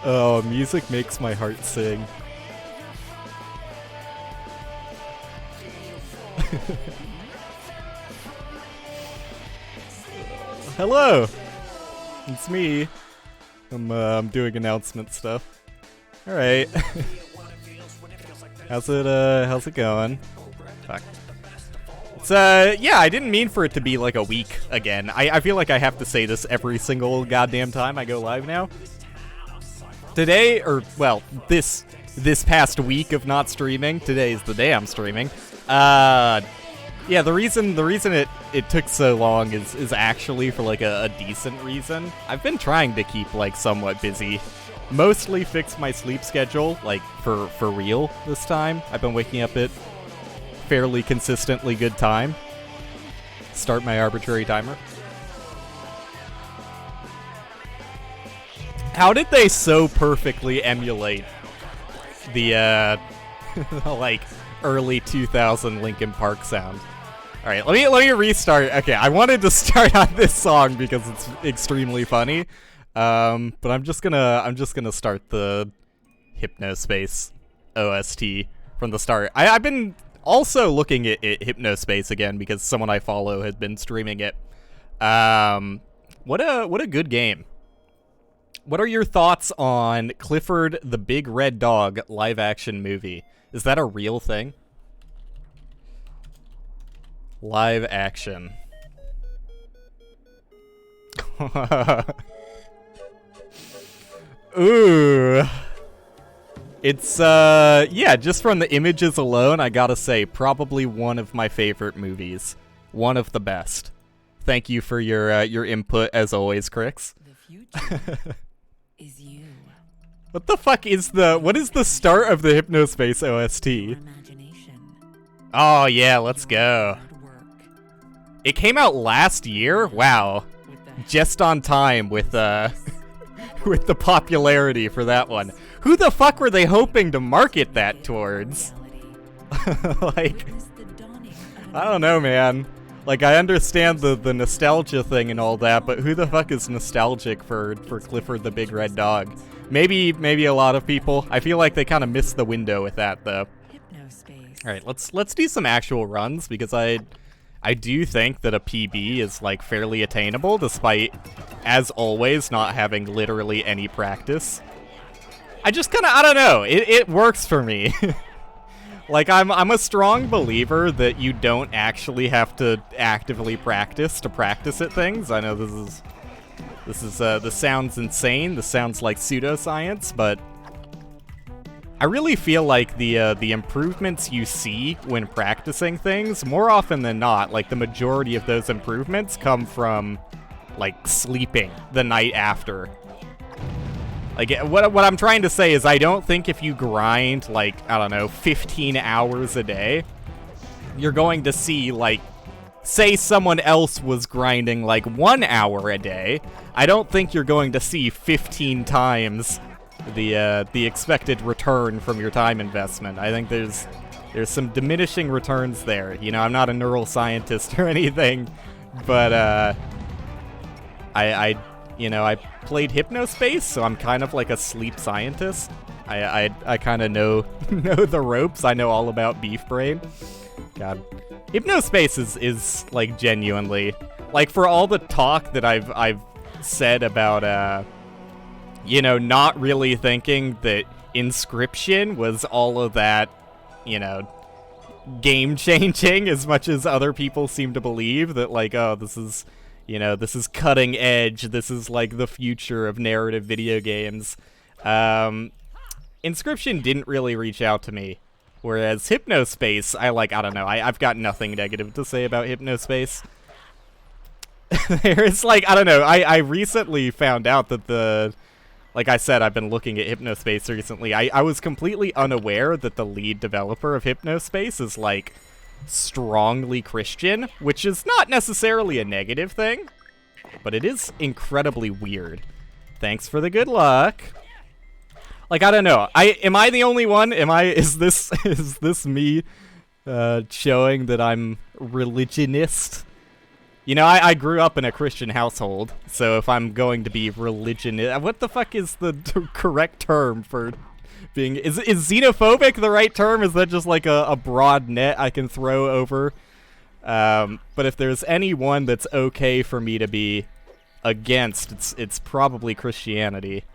Oh, music makes my heart sing. Hello! It's me. I'm doing announcement stuff. Alright. How's it going? Fuck. It's, yeah, I didn't mean for it to be like a week again. I feel like I have to say this every single goddamn time I go live now. Today, or, well, this past week of not streaming, today's the day I'm streaming, yeah, the reason it took so long is actually for, like, a decent reason. I've been trying to keep, like, somewhat busy. Mostly fix my sleep schedule, like, for real this time. I've been waking up at fairly consistently good time. Start my arbitrary timer. How did they so perfectly emulate the, like, early 2000 Linkin Park sound? Alright, let me restart. Okay, I wanted to start on this song because it's extremely funny. But I'm just gonna start the Hypnospace OST from the start. I've been also looking at Hypnospace again because someone I follow has been streaming it. What a good game. What are your thoughts on Clifford the Big Red Dog live action movie? Is that a real thing? Live action. Ooh. It's, yeah, just from the images alone, I gotta say, probably one of my favorite movies. One of the best. Thank you for your input, as always, Crix. The future is you. What the fuck is what is the start of the Hypnospace OST? Oh, yeah, let's go. It came out last year? Wow. Just on time with, with the popularity for that one. Who the fuck were they hoping to market that towards? Like, I don't know, man. Like, I understand the nostalgia thing and all that, but who the fuck is nostalgic for Clifford the Big Red Dog? Maybe a lot of people. I feel like they kind of missed the window with that, though. Alright, let's do some actual runs, because I do think that a PB is, like, fairly attainable, despite, as always, not having literally any practice. I just kinda, I don't know, it works for me. Like, I'm a strong believer that you don't actually have to actively practice to practice at things. I know this sounds insane, this sounds like pseudoscience, but I really feel like the improvements you see when practicing things, more often than not, like, the majority of those improvements come from, like, sleeping the night after. Like, what I'm trying to say is I don't think if you grind, like, I don't know, 15 hours a day, you're going to see, like, say someone else was grinding, like, 1 hour a day, I don't think you're going to see 15 times the expected return from your time investment. I think there's some diminishing returns there. You know, I'm not a neural scientist or anything, but you know, I played Hypnospace, so I'm kind of like a sleep scientist. I kind of know the ropes. I know all about beef brain. God, Hypnospace is like genuinely, like, for all the talk that I've said about you know, not really thinking that Inscription was all of that, you know, game-changing, as much as other people seem to believe that, like, oh, this is, you know, this is cutting edge, this is, like, the future of narrative video games. Inscription didn't really reach out to me, whereas Hypnospace, I don't know, I've got nothing negative to say about Hypnospace. There's, like, I don't know, I recently found out that like I said, I've been looking at Hypnospace recently. I was completely unaware that the lead developer of Hypnospace is, like, strongly Christian, which is not necessarily a negative thing, but it is incredibly weird. Thanks for the good luck. Like, I don't know. Am I the only one? Is this me showing that I'm religionist? You know, I grew up in a Christian household, so if I'm going to be religion, what the fuck is the correct term for being? Is xenophobic the right term? Is that just like a broad net I can throw over? But if there's any one that's okay for me to be against, it's probably Christianity.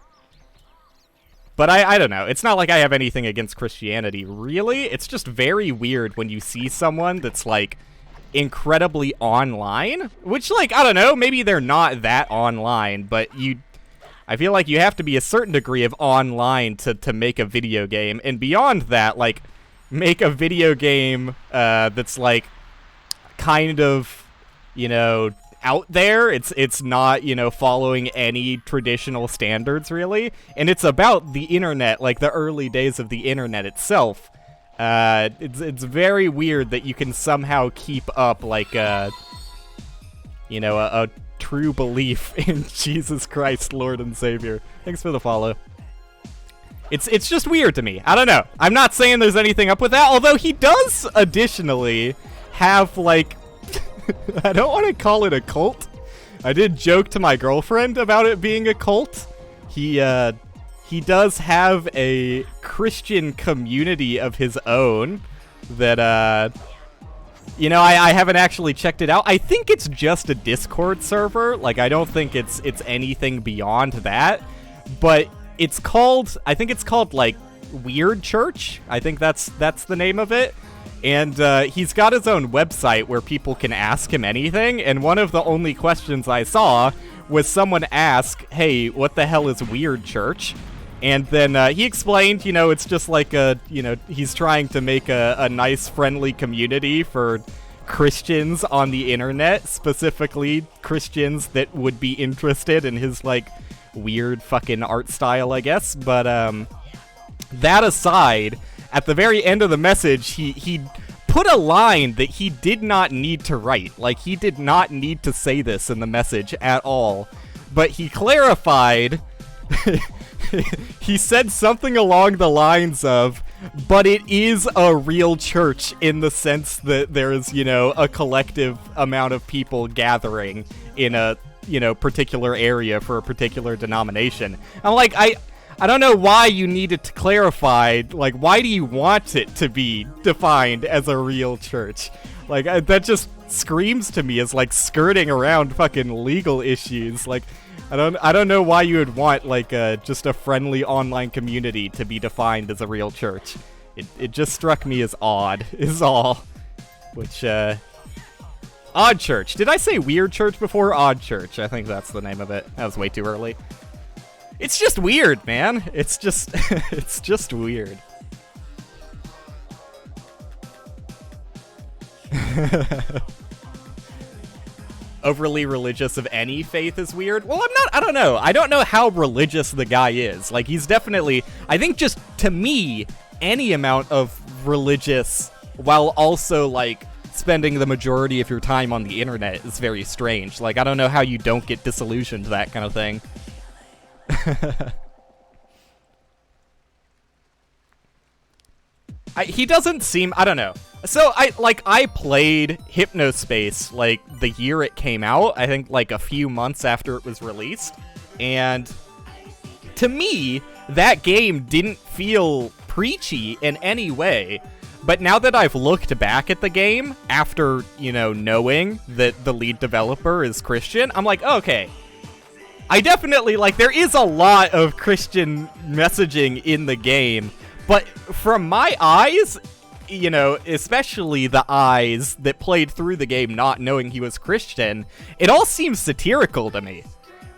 But I don't know. It's not like I have anything against Christianity, really. It's just very weird when you see someone that's, like, incredibly online. Which, like, I don't know, maybe they're not that online, but I feel like you have to be a certain degree of online to make a video game. And beyond that, like, make a video game that's, like, kind of, you know, out there. It's not, you know, following any traditional standards, really. And it's about the internet, like the early days of the internet itself. It's very weird that you can somehow keep up, like, you know, a true belief in Jesus Christ, Lord and Savior. Thanks for the follow. It's just weird to me. I don't know. I'm not saying there's anything up with that, although he does additionally have, like, I don't want to call it a cult. I did joke to my girlfriend about it being a cult. He does have a Christian community of his own that, you know, I haven't actually checked it out. I think it's just a Discord server. Like, I don't think it's anything beyond that. But it's called, I think it's called, like, Weird Church. I think that's the name of it. And he's got his own website where people can ask him anything, and one of the only questions I saw was someone ask, hey, what the hell is Weird Church? And then he explained, you know, it's just like you know, he's trying to make a nice, friendly community for Christians on the internet, specifically Christians that would be interested in his, like, weird fucking art style, I guess. But that aside, at the very end of the message, he put a line that he did not need to write. Like, he did not need to say this in the message at all. But he clarified, he said something along the lines of, but it is a real church in the sense that there's, you know, a collective amount of people gathering in a, you know, particular area for a particular denomination. I'm like, I don't know why you needed to clarify, like, why do you want it to be defined as a real church? Like, that just screams to me as, like, skirting around fucking legal issues. Like, I don't know why you would want, like, just a friendly online community to be defined as a real church. It just struck me as odd, is all. Which, Odd Church. Did I say Weird Church before? Odd Church. I think that's the name of it. That was way too early. It's just weird, man. It's just, it's just weird. Overly religious of any faith is weird. Well, I don't know. I don't know how religious the guy is. Like, he's definitely, I think just, to me, any amount of religious while also, like, spending the majority of your time on the internet is very strange. Like, I don't know how you don't get disillusioned, that kind of thing. He doesn't seem, I don't know. So I played Hypnospace like the year it came out, I think like a few months after it was released, and to me that game didn't feel preachy in any way. But now that I've looked back at the game after, you know, knowing that the lead developer is Christian, I'm like, okay, I definitely, like, there is a lot of Christian messaging in the game, but from my eyes, you know, especially the eyes that played through the game not knowing he was Christian, it all seems satirical to me.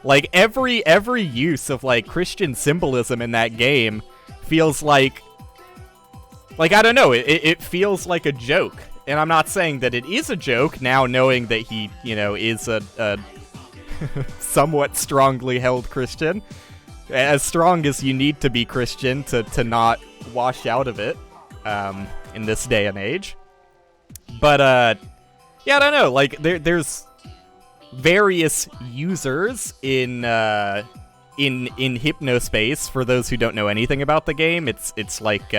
Like, every use of, like, Christian symbolism in that game feels like I don't know, it feels like a joke. And I'm not saying that it is a joke now, knowing that he, you know, is a somewhat strongly held Christian. As strong as you need to be Christian to not wash out of it in this day and age. But, yeah, I don't know. Like, there's various users in Hypnospace. For those who don't know anything about the game, it's like,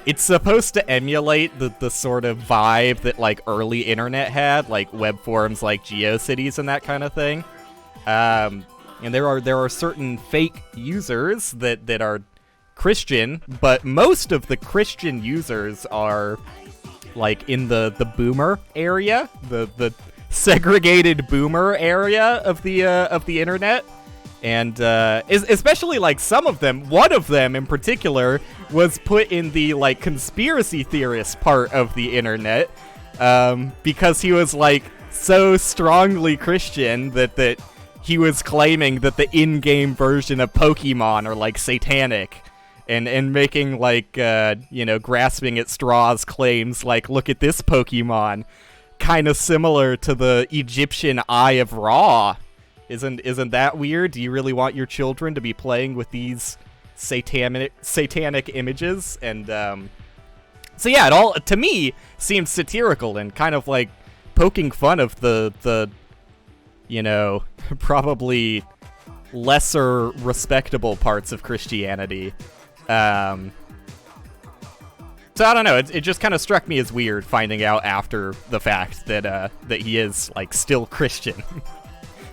It's supposed to emulate the sort of vibe that, like, early internet had, like web forums like GeoCities and that kind of thing. And there are certain fake users that are Christian, but most of the Christian users are, like, in the boomer area, the segregated boomer area of the internet. And especially, like, some of them, one of them in particular, was put in the, like, conspiracy theorist part of the internet, because he was, like, so strongly Christian that he was claiming that the in-game version of Pokemon are, like, satanic, and making, like, grasping at straws claims, like, look at this Pokemon, kind of similar to the Egyptian Eye of Ra. Isn't that weird? Do you really want your children to be playing with these satanic images? And so yeah, it all to me seems satirical and kind of like poking fun of the probably lesser respectable parts of Christianity. So I don't know. It just kind of struck me as weird finding out after the fact that he is, like, still Christian.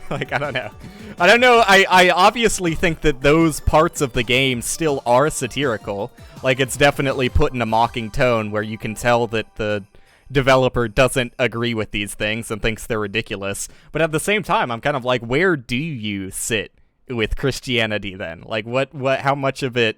Like, I don't know. I obviously think that those parts of the game still are satirical. Like, it's definitely put in a mocking tone where you can tell that the developer doesn't agree with these things and thinks they're ridiculous. But at the same time, I'm kind of like, where do you sit with Christianity then? Like, how much of it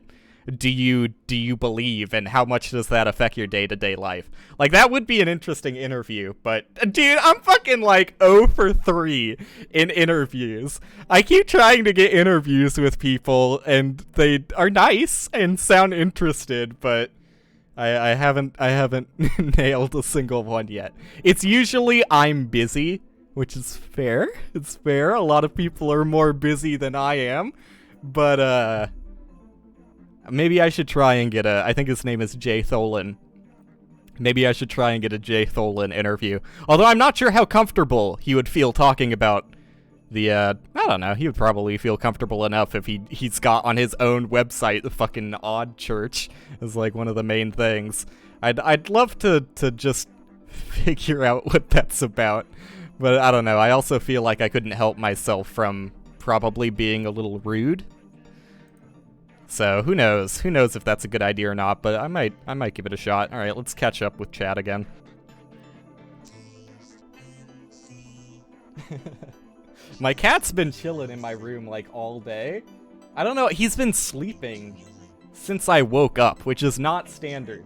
do you believe, and how much does that affect your day-to-day life? Like, that would be an interesting interview, but dude, I'm fucking like 0 for 3 in interviews. I keep trying to get interviews with people, and they are nice and sound interested, but I haven't nailed a single one yet. It's usually I'm busy, which is fair. It's fair. A lot of people are more busy than I am, but maybe I should try and get I think his name is Jay Tholen. Maybe I should try and get a Jay Tholen interview. Although I'm not sure how comfortable he would feel talking about the, I don't know, he would probably feel comfortable enough if he's got on his own website the fucking Odd Church as, like, one of the main things. I'd love to just figure out what that's about. But I don't know, I also feel like I couldn't help myself from probably being a little rude. So who knows? Who knows if that's a good idea or not, but I might give it a shot. All right, let's catch up with chat again. My cat's been chilling in my room, like, all day. I don't know, he's been sleeping since I woke up, which is not standard.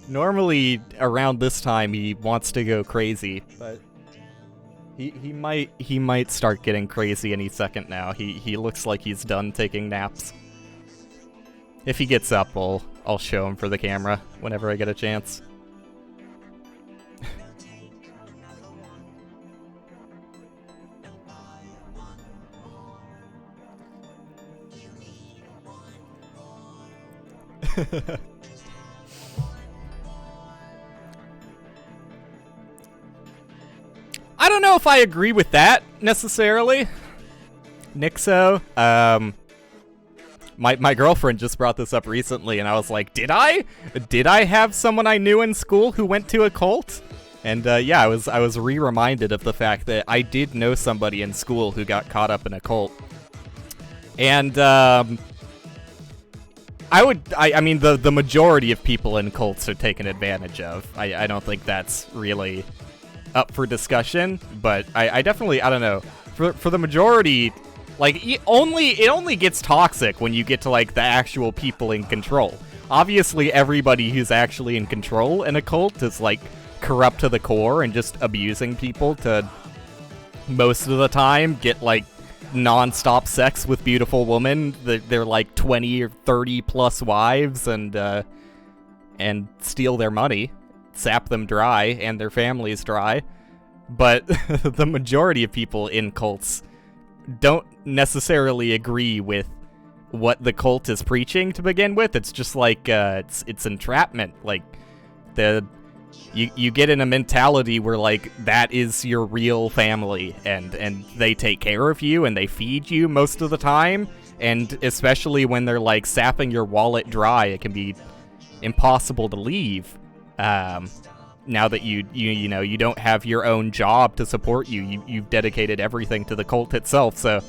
Normally, around this time, he wants to go crazy, but he might start getting crazy any second now. He looks like he's done taking naps. If he gets up, I'll show him for the camera whenever I get a chance. I don't know if I agree with that necessarily, Nixo. My girlfriend just brought this up recently, and I was like, did I have someone I knew in school who went to a cult? And yeah, I was re-reminded of the fact that I did know somebody in school who got caught up in a cult. And I mean, the majority of people in cults are taken advantage of. I don't think that's really up for discussion, but I definitely, I don't know, for the majority, like, it only gets toxic when you get to, like, the actual people in control. Obviously, everybody who's actually in control in a cult is, like, corrupt to the core and just abusing people to, most of the time, get, like, non-stop sex with beautiful women. They're like 20 or 30 plus wives and steal their money, sap them dry and their families dry. But the majority of people in cults don't necessarily agree with what the cult is preaching to begin with. It's just like it's entrapment. Like, you get in a mentality where, like, that is your real family, and they take care of you and they feed you most of the time, and especially when they're, like, sapping your wallet dry, it can impossible to leave. Now that you don't have your own job to support you, you've dedicated everything to the cult itself. So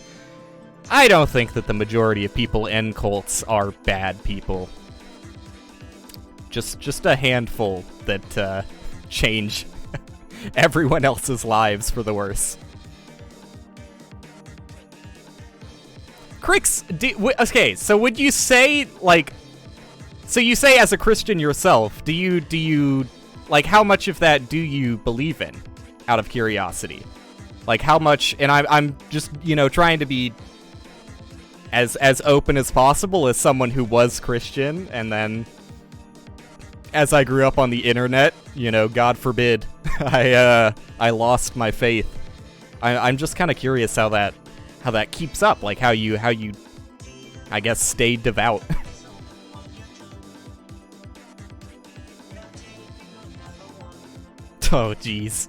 I don't think that the majority of people in cults are bad people. Just a handful that change everyone else's lives for the worse. Crix, okay, so would you say, like, so you say as a Christian yourself, do you, like, how much of that do you believe in, out of curiosity? Like, how much, and I'm just, trying to be as open as possible as someone who was Christian, and then, as I grew up on the internet, God forbid, I lost my faith. I'm just kind of curious how that keeps up, like how you, I guess, stay devout. Oh, jeez.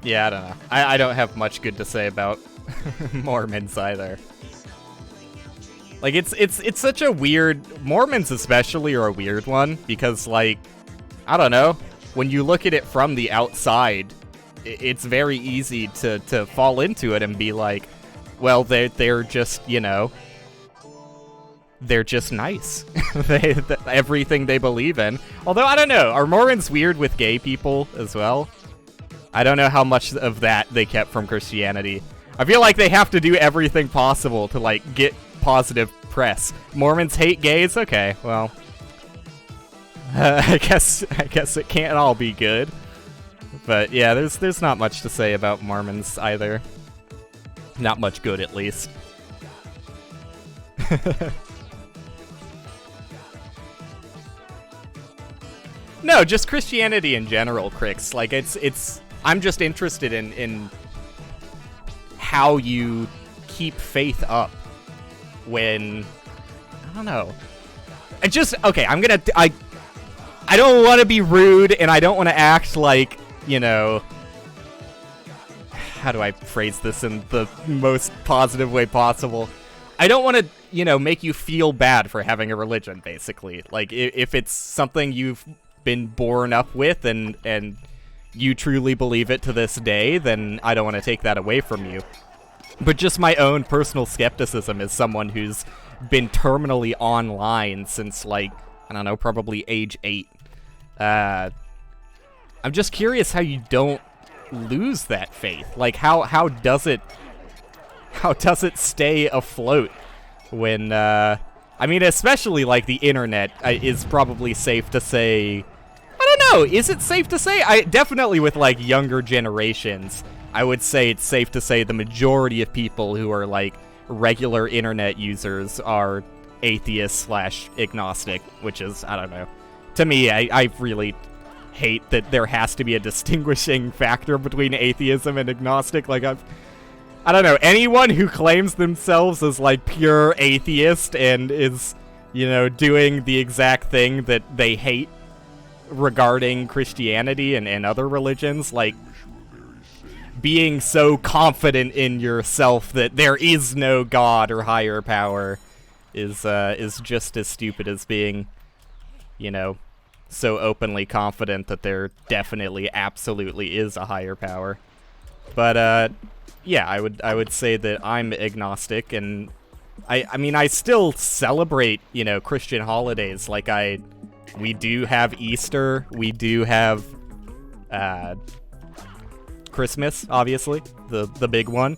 Yeah, I don't know. I don't have much good to say about Mormons either. Like, it's such a weird... Mormons especially are a weird one, because, like, I don't know. When you look at it from the outside, it's very easy to fall into it and be like, well, they're just, they're just nice. Everything they believe in. Although, I don't know, are Mormons weird with gay people as well? I don't know how much of that they kept from Christianity. I feel like they have to do everything possible to, like, get positive press. Mormons hate gays? Okay, well... I guess it can't all be good. But yeah, there's not much to say about Mormons either. Not much good, at least. No, just Christianity in general, Crix. Like, I'm just interested in how you keep faith up when, I don't know. Okay, I don't want to be rude, and I don't want to act like, how do I phrase this in the most positive way possible? I don't want to, make you feel bad for having a religion, basically. Like, if it's something you've been born up with and you truly believe it to this day, then I don't want to take that away from you. But just my own personal skepticism as someone who's been terminally online since, like, I don't know, probably age 8. I'm just curious how you don't lose that faith. Like, how does it stay afloat when, I mean, especially, like, the internet is probably safe to say... I don't know, is it safe to say? Definitely with, like, younger generations, I would say it's safe to say the majority of people who are, like, regular internet users are atheist/agnostic, which is, I don't know. To me, I really hate that there has to be a distinguishing factor between atheism and agnostic. Like, I don't know, anyone who claims themselves as, like, pure atheist and is, doing the exact thing that they hate regarding Christianity and other religions, like, being so confident in yourself that there is no God or higher power is just as stupid as being, so openly confident that there definitely, absolutely is a higher power. But, yeah, I would say that I'm agnostic, and I mean, I still celebrate, Christian holidays. Like, we do have Easter, we do have, Christmas, obviously, the big one.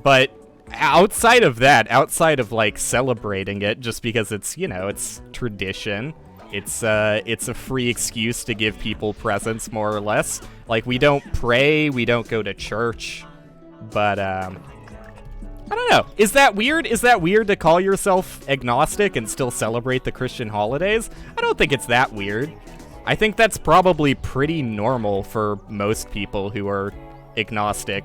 But outside of that, outside of, like, celebrating it just because it's, it's tradition, it's a free excuse to give people presents, more or less. Like, we don't pray, we don't go to church, but, I don't know. Is that weird? Is that weird to call yourself agnostic and still celebrate the Christian holidays? I don't think it's that weird. I think that's probably pretty normal for most people who are agnostic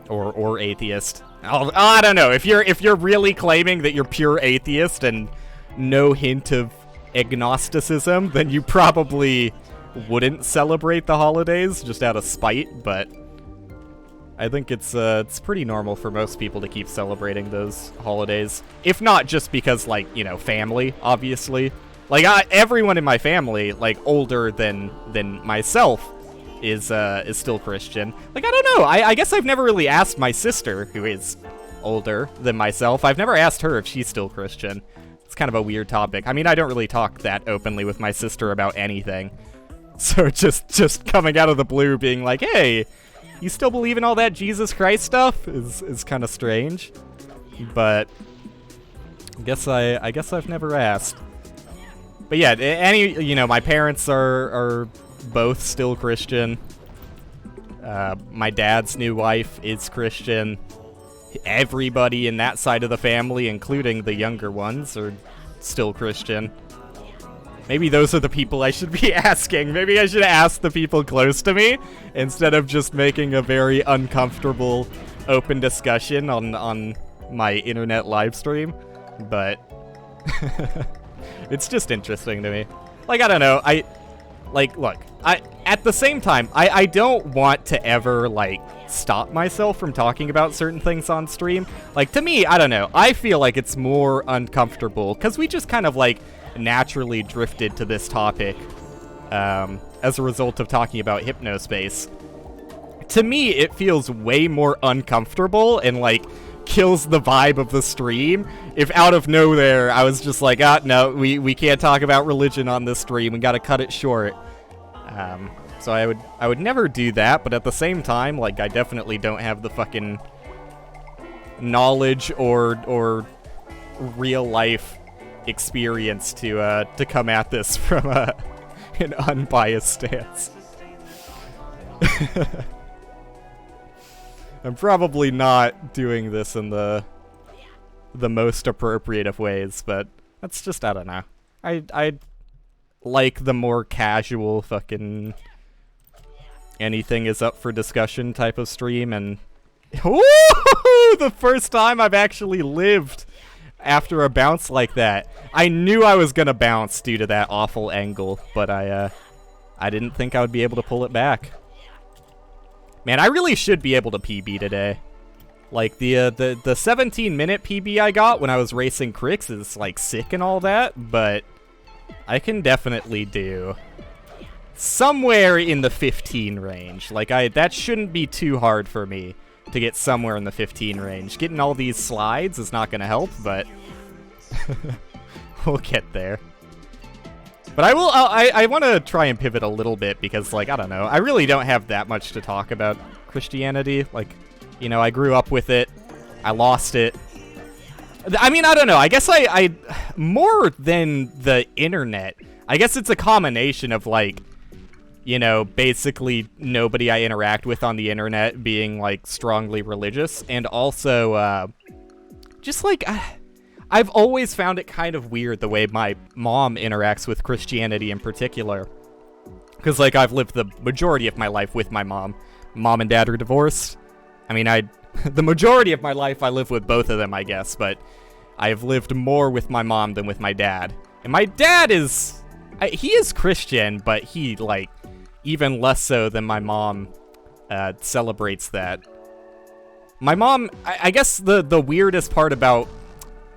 or atheist. I don't know. If you're really claiming that you're pure atheist and no hint of agnosticism, then you probably wouldn't celebrate the holidays just out of spite, but I think it's pretty normal for most people to keep celebrating those holidays. If not just because, like, you know, family, obviously. Like, everyone in my family, like, older than myself, is still Christian. Like, I don't know. I guess I've never really asked my sister, who is older than myself. I've never asked her if she's still Christian. It's kind of a weird topic. I mean, I don't really talk that openly with my sister about anything. So just coming out of the blue being like, hey, you still believe in all that Jesus Christ stuff is kind of strange. But I guess I've never asked. But yeah, you know, my parents are both still Christian. My dad's new wife is Christian. Everybody in that side of the family, including the younger ones, are still Christian. Maybe those are the people I should be asking. Maybe I should ask the people close to me instead of just making a very uncomfortable open discussion on my internet live stream. But it's just interesting to me. Like, I don't know. Look, at the same time, I don't want to ever, like, stop myself from talking about certain things on stream. Like, to me, I don't know, I feel like it's more uncomfortable, because we just kind of, like, naturally drifted to this topic, as a result of talking about hypnospace. To me, it feels way more uncomfortable and, like, kills the vibe of the stream if out of nowhere I was just like, no, we can't talk about religion on this stream, we gotta cut it short. So I would never do that, but at the same time, like, I definitely don't have the fucking knowledge or real life experience to come at this from an unbiased stance. I'm probably not doing this in the most appropriate of ways, but that's just, I don't know. I like the more casual fucking anything is up for discussion type of stream, and ooh, the first time I've actually lived after a bounce like that. I knew I was gonna bounce due to that awful angle, but I didn't think I would be able to pull it back. Man, I really should be able to PB today. Like, the 17-minute PB I got when I was racing Cricks is, like, sick and all that, but I can definitely do somewhere in the 15 range. Like, that shouldn't be too hard for me to get somewhere in the 15 range. Getting all these slides is not gonna help, but we'll get there. But I want to try and pivot a little bit because, like, I don't know, I really don't have that much to talk about Christianity. Like, you know, I grew up with it, I lost it. I mean, I don't know, I guess I more than the internet, I guess it's a combination of, like, you know, basically nobody I interact with on the internet being, like, strongly religious, and also, just, like, I've always found it kind of weird the way my mom interacts with Christianity in particular. Because, like, I've lived the majority of my life with my mom. Mom and dad are divorced. I mean, the majority of my life I live with both of them, I guess, but I've lived more with my mom than with my dad. And my dad he is Christian, but he, like, even less so than my mom celebrates that. My mom, I guess the weirdest part about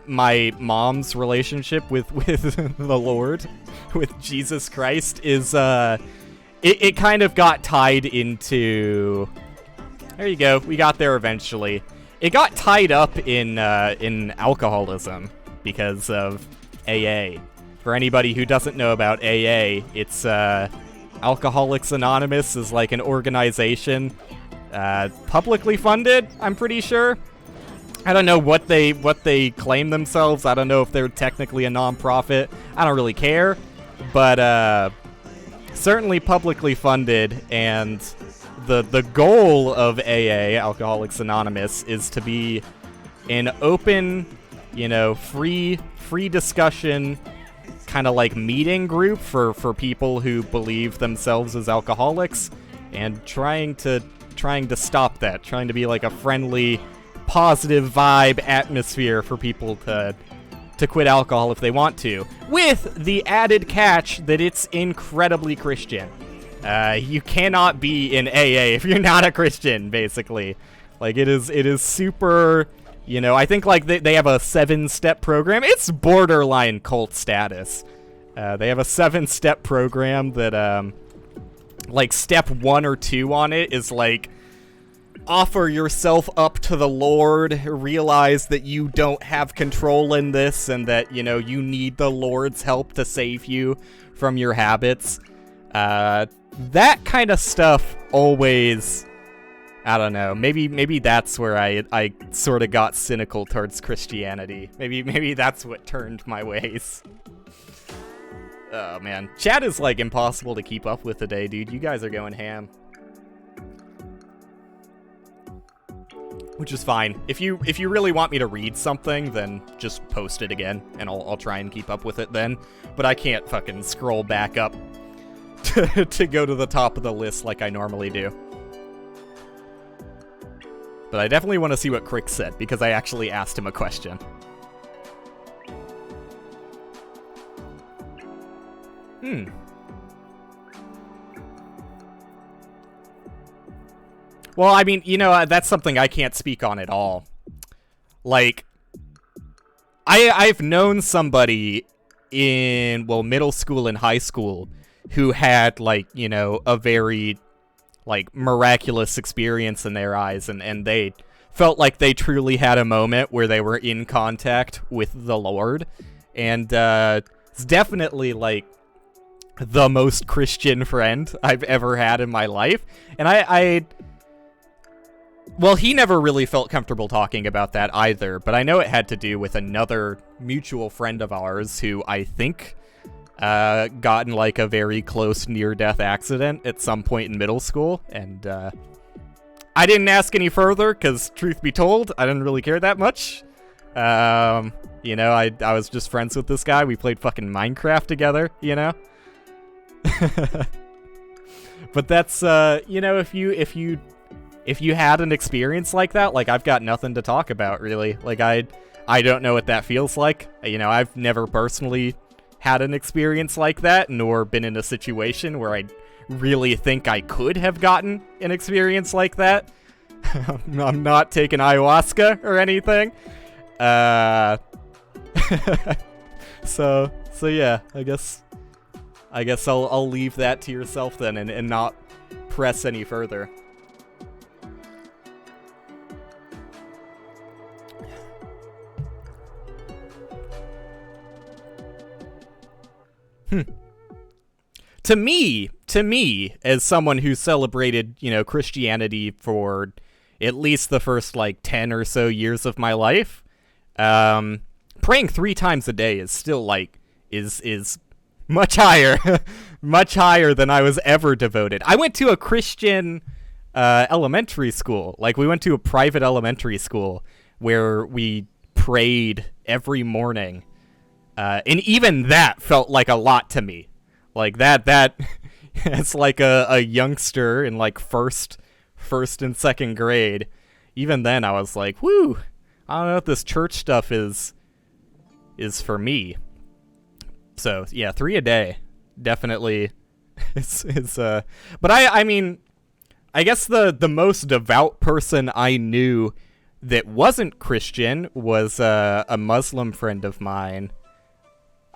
my mom's relationship with the Lord, with Jesus Christ, is it kind of got tied into, there you go, we got there eventually. It got tied up in alcoholism because of AA. For anybody who doesn't know about AA, it's Alcoholics Anonymous is like an organization, publicly funded, I'm pretty sure. I don't know what they claim themselves. I don't know if they're technically a non-profit. I don't really care, but certainly publicly funded, and the goal of AA, Alcoholics Anonymous, is to be an open, you know, free discussion kind of like meeting group for people who believe themselves as alcoholics, and trying to stop that, trying to be like a friendly, positive vibe atmosphere for people to to quit alcohol if they want to, with the added catch that it's incredibly Christian. You cannot be in AA if you're not a Christian, basically. Like, it is super, you know, I think, like, they have a 7-step program. It's borderline cult status. They have a 7-step program that, like, step 1 or 2 on it is, like, offer yourself up to the Lord, realize that you don't have control in this, and that, you know, you need the Lord's help to save you from your habits. That kind of stuff always, I don't know, maybe that's where I sort of got cynical towards Christianity. Maybe that's what turned my ways. Oh man, chat is like impossible to keep up with today, dude. You guys are going ham. Which is fine. If you really want me to read something, then just post it again, and I'll try and keep up with it then. But I can't fucking scroll back up to go to the top of the list like I normally do. But I definitely want to see what Crick said, because I actually asked him a question. Well, I mean, you know, that's something I can't speak on at all. Like, I've known somebody in, well, middle school and high school who had, like, you know, a very, like, miraculous experience in their eyes, and they felt like they truly had a moment where they were in contact with the Lord. And it's definitely, like, the most Christian friend I've ever had in my life. And well, he never really felt comfortable talking about that either, but I know it had to do with another mutual friend of ours who I think got in, like, a very close near-death accident at some point in middle school, and I didn't ask any further, because, truth be told, I didn't really care that much. You know, I was just friends with this guy. We played fucking Minecraft together, you know? But that's, you know, if you had an experience like that, like, I've got nothing to talk about, really. Like, I don't know what that feels like. You know, I've never personally had an experience like that, nor been in a situation where I really think I could have gotten an experience like that. I'm not taking ayahuasca or anything. So yeah, I guess I'll leave that to yourself then, and not press any further. To me, as someone who celebrated, you know, Christianity for at least the first, like, 10 or so years of my life, praying 3 times a day is still, like, is much higher, much higher than I was ever devoted. I went to a Christian elementary school. Like, we went to a private elementary school where we prayed every morning. And even that felt like a lot to me. Like, that it's like a youngster in, like, first and second grade. Even then, I was like, whoo, I don't know if this church stuff is for me. So, yeah, 3 a day, definitely is but I mean, I guess the most devout person I knew that wasn't Christian was a Muslim friend of mine.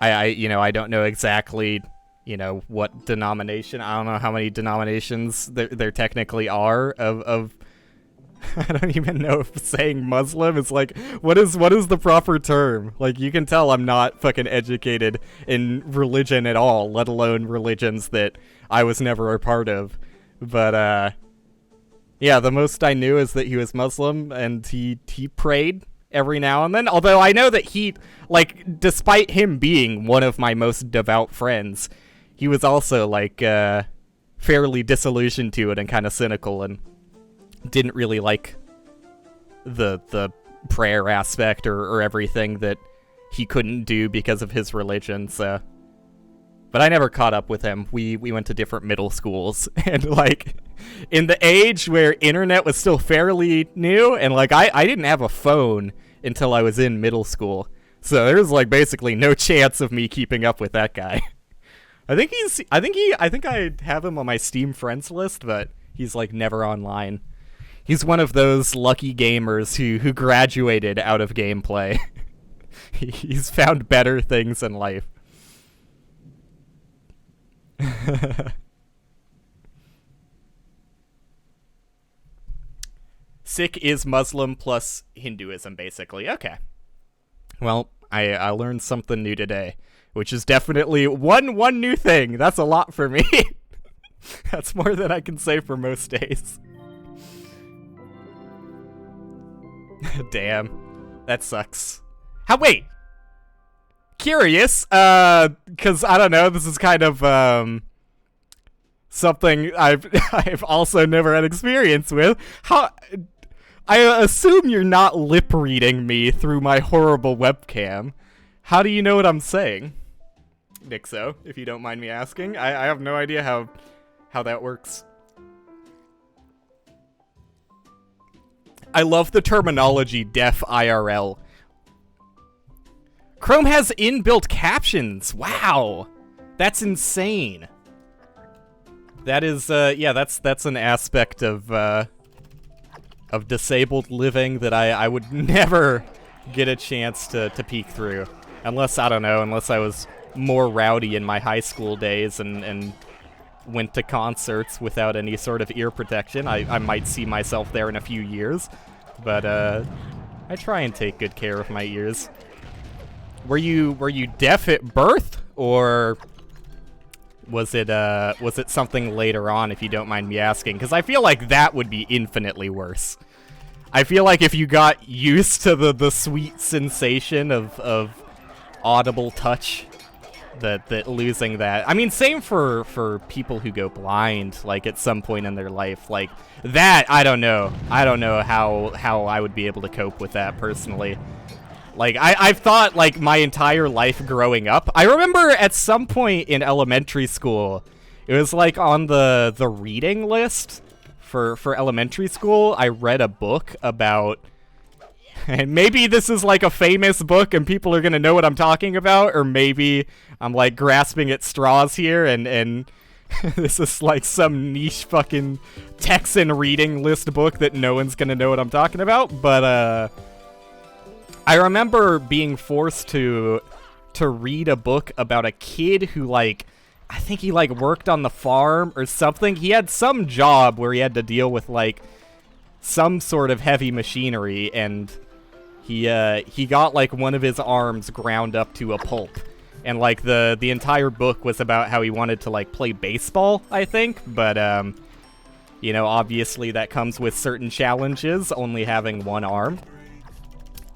You know, I don't know exactly, you know, what denomination. I don't know how many denominations there technically are of I don't even know if saying Muslim is, like, what is the proper term? Like, you can tell I'm not fucking educated in religion at all, let alone religions that I was never a part of. But yeah, the most I knew is that he was Muslim, and he prayed every now and then. Although I know that he, like, despite him being one of my most devout friends, he was also, like, fairly disillusioned to it and kind of cynical, and didn't really like the prayer aspect or everything that he couldn't do because of his religion. So, but I never caught up with him. We went to different middle schools, and, like, in the age where internet was still fairly new, and, like, I didn't have a phone until I was in middle school. So there's like basically no chance of me keeping up with that guy. I think I have him on my Steam friends list, but he's like never online. He's one of those lucky gamers who graduated out of gameplay. He's found better things in life. Sikh is Muslim plus Hinduism, basically. Okay. Well, I learned something new today, which is definitely one new thing. That's a lot for me. That's more than I can say for most days. Damn. That sucks. Wait. Curious, because I don't know, this is kind of, something I've also never had experience with. I assume you're not lip reading me through my horrible webcam. How do you know what I'm saying? Nixo, if you don't mind me asking. I have no idea how that works. I love the terminology deaf IRL. Chrome has inbuilt captions. Wow. That's insane. That is, yeah, that's an aspect of disabled living that I would never get a chance to peek through. Unless, I don't know, unless I was more rowdy in my high school days and went to concerts without any sort of ear protection. I might see myself there in a few years. But, I try and take good care of my ears. Were you deaf at birth, or was it something later on, if you don't mind me asking? Because I feel like that would be infinitely worse. I feel like if you got used to the sweet sensation of audible touch, that losing that. I mean, same for people who go blind, like at some point in their life, like that. I don't know how I would be able to cope with that personally. Like, I've thought, like, my entire life growing up. I remember at some point in elementary school, it was, like, on the reading list for elementary school. I read a book about... And maybe this is, like, a famous book and people are gonna know what I'm talking about, or maybe I'm, like, grasping at straws here and this is, like, some niche fucking Texan reading list book that no one's gonna know what I'm talking about, but, I remember being forced to read a book about a kid who, like, I think he, like, worked on the farm or something. He had some job where he had to deal with, like, some sort of heavy machinery, and he got, like, one of his arms ground up to a pulp. And, like, the entire book was about how he wanted to, like, play baseball, I think. But, you know, obviously that comes with certain challenges, only having one arm.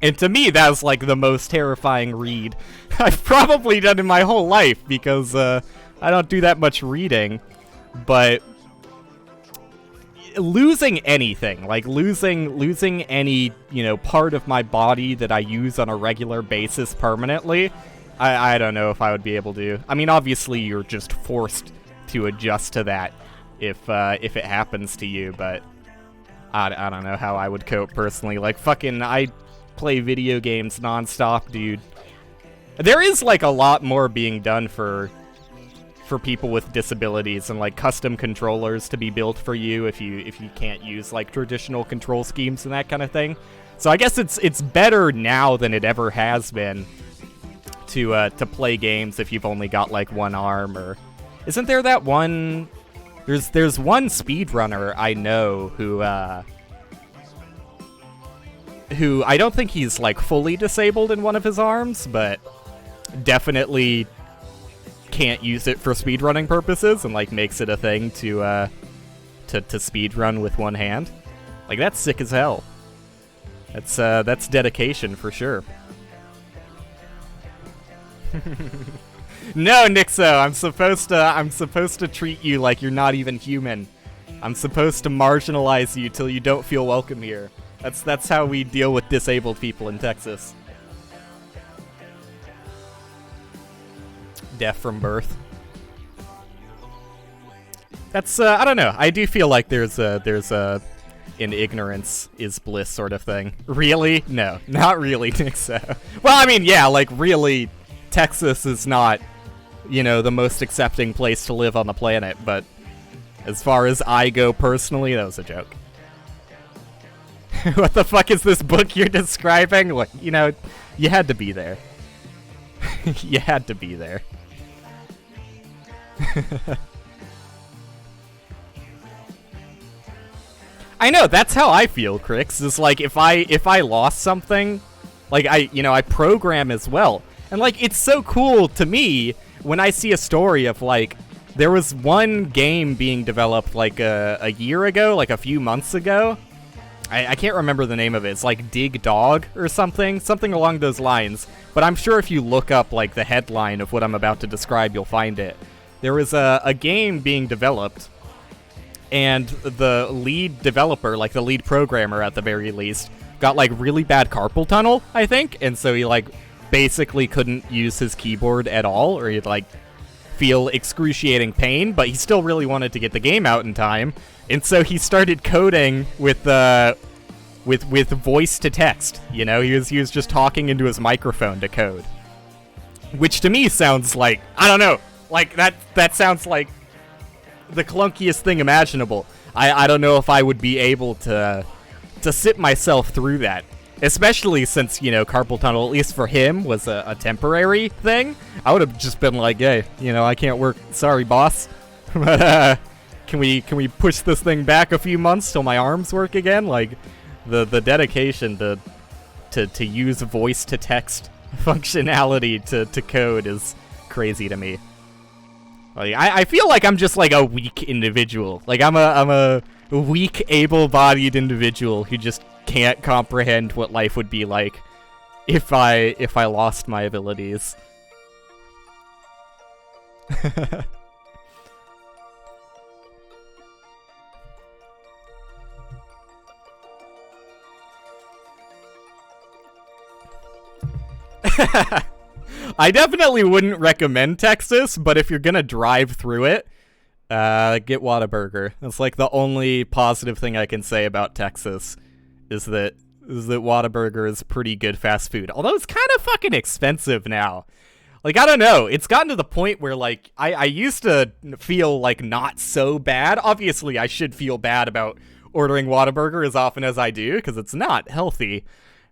And to me, that was, like, the most terrifying read I've probably done in my whole life, because, I don't do that much reading, but losing anything, like, losing any, you know, part of my body that I use on a regular basis permanently, I don't know if I would be able to. I mean, obviously, you're just forced to adjust to that if it happens to you, but I don't know how I would cope personally. Like, fucking, I play video games nonstop, dude. There is, like, a lot more being done for people with disabilities, and, like, custom controllers to be built for you if you can't use, like, traditional control schemes and that kind of thing. So I guess it's better now than it ever has been to play games if you've only got, like, one arm. Or isn't there that one? There's one speedrunner I know who I don't think he's, like, fully disabled in one of his arms, but definitely can't use it for speedrunning purposes, and, like, makes it a thing to speedrun with one hand. Like, that's sick as hell. That's dedication for sure. No, Nixo, I'm supposed to treat you like you're not even human. I'm supposed to marginalize you till you don't feel welcome here. That's how we deal with disabled people in Texas. Deaf from birth. That's I don't know. I do feel like there's a in ignorance is bliss sort of thing. Really? No, not really, Nixo. Well, I mean, yeah, like, really, Texas is not, you know, the most accepting place to live on the planet, but as far as I go personally, that was a joke. What the fuck is this book you're describing? Look, you know, you had to be there. You had to be there. I know, that's how I feel, Crix. Is like if I lost something, like I program as well. And like it's so cool to me when I see a story of like there was one game being developed like a year ago, like a few months ago. I can't remember the name of it. It's like Dig Dog or something along those lines. But I'm sure if you look up like the headline of what I'm about to describe, you'll find it. There was a game being developed, and the lead developer, like the lead programmer at the very least, got like really bad carpal tunnel, I think, and so he like basically couldn't use his keyboard at all, or he'd like feel excruciating pain, but he still really wanted to get the game out in time, and so he started coding with voice to text. You know, he was just talking into his microphone to code, which to me sounds like, I don't know, like that sounds like the clunkiest thing imaginable. I don't know if I would be able to sit myself through that, especially since, you know, carpal tunnel, at least for him, was a temporary thing. I would have just been like, hey, you know, I can't work. Sorry, boss. But can we push this thing back a few months till my arms work again? Like the dedication to use voice to text functionality to code is crazy to me. Like, I feel like I'm just like a weak individual. Like I'm a weak, able-bodied individual who just can't comprehend what life would be like if I lost my abilities. I definitely wouldn't recommend Texas, but if you're gonna drive through it, get Whataburger. That's like the only positive thing I can say about Texas, is that Whataburger is pretty good fast food. Although it's kind of fucking expensive now. Like, I don't know. It's gotten to the point where, like, I used to feel, like, not so bad. Obviously, I should feel bad about ordering Whataburger as often as I do, because it's not healthy.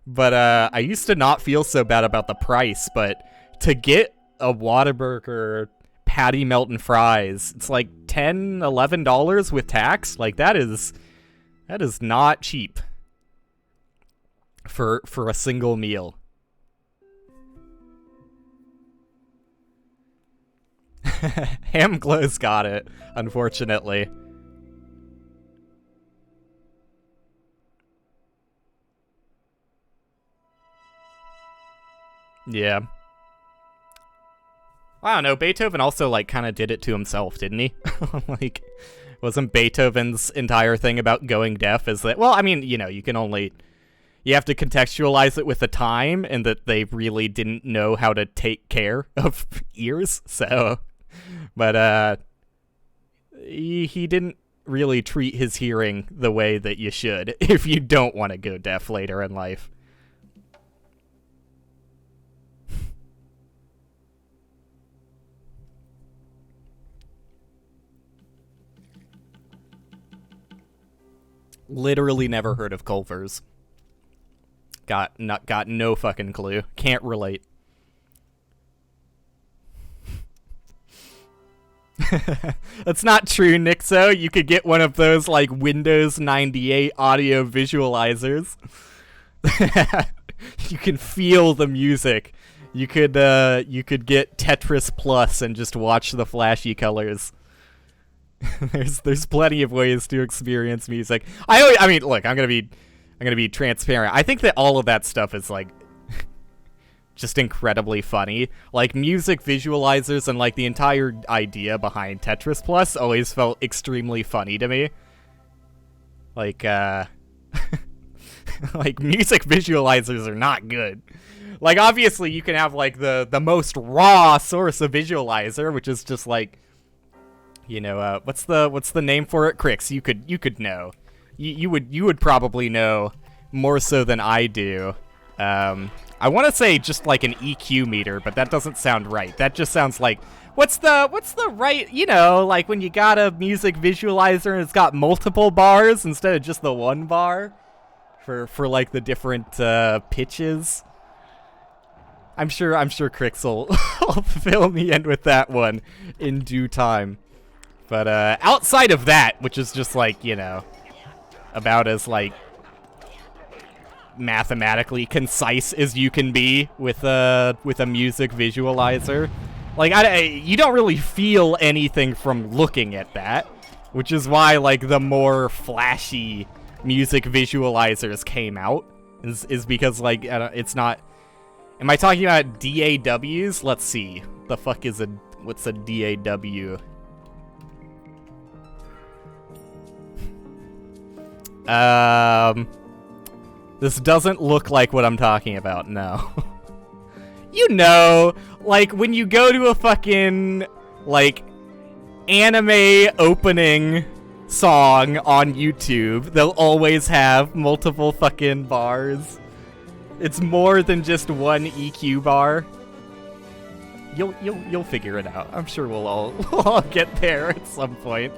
But I used to not feel so bad about the price, but to get a Whataburger patty melt and fries, it's like $10, $11 with tax. Like, that is not cheap for a single meal. Ham Glow's got it, unfortunately. Yeah. I don't know, Beethoven also, like, kind of did it to himself, didn't he? Like, wasn't Beethoven's entire thing about going deaf is that, well, I mean, you know, you have to contextualize it with the time, and that they really didn't know how to take care of ears, so, but, he didn't really treat his hearing the way that you should if you don't want to go deaf later in life. Literally never heard of Culver's. Got no fucking clue. Can't relate. That's not true, Nixo. You could get one of those, like, Windows 98 audio visualizers. You can feel the music. You could get Tetris Plus and just watch the flashy colors. There's plenty of ways to experience music. I mean, look, I'm gonna be transparent. I think that all of that stuff is, like, just incredibly funny. Like, music visualizers and, like, the entire idea behind Tetris Plus always felt extremely funny to me. Like, like, music visualizers are not good. Like, obviously, you can have, like, the most raw source of visualizer, which is just, like, you know, what's the name for it? Crix, you could know. you would probably know more so than I do. I want to say just like an EQ meter, but that doesn't sound right. That just sounds like what's the right, you know, like when you got a music visualizer and it's got multiple bars instead of just the one bar for like the different pitches. I'm sure Crix will fill me in with that one in due time. But outside of that, which is just like, you know, about as like mathematically concise as you can be with a music visualizer, like you don't really feel anything from looking at that, which is why like the more flashy music visualizers came out is because like it's not. Am I talking about DAWs? Let's see. The fuck is what's a DAW? This doesn't look like what I'm talking about, no. You know, like when you go to a fucking, like, anime opening song on YouTube, they'll always have multiple fucking bars. It's more than just one EQ bar. You'll figure it out. I'm sure we'll all get there at some point.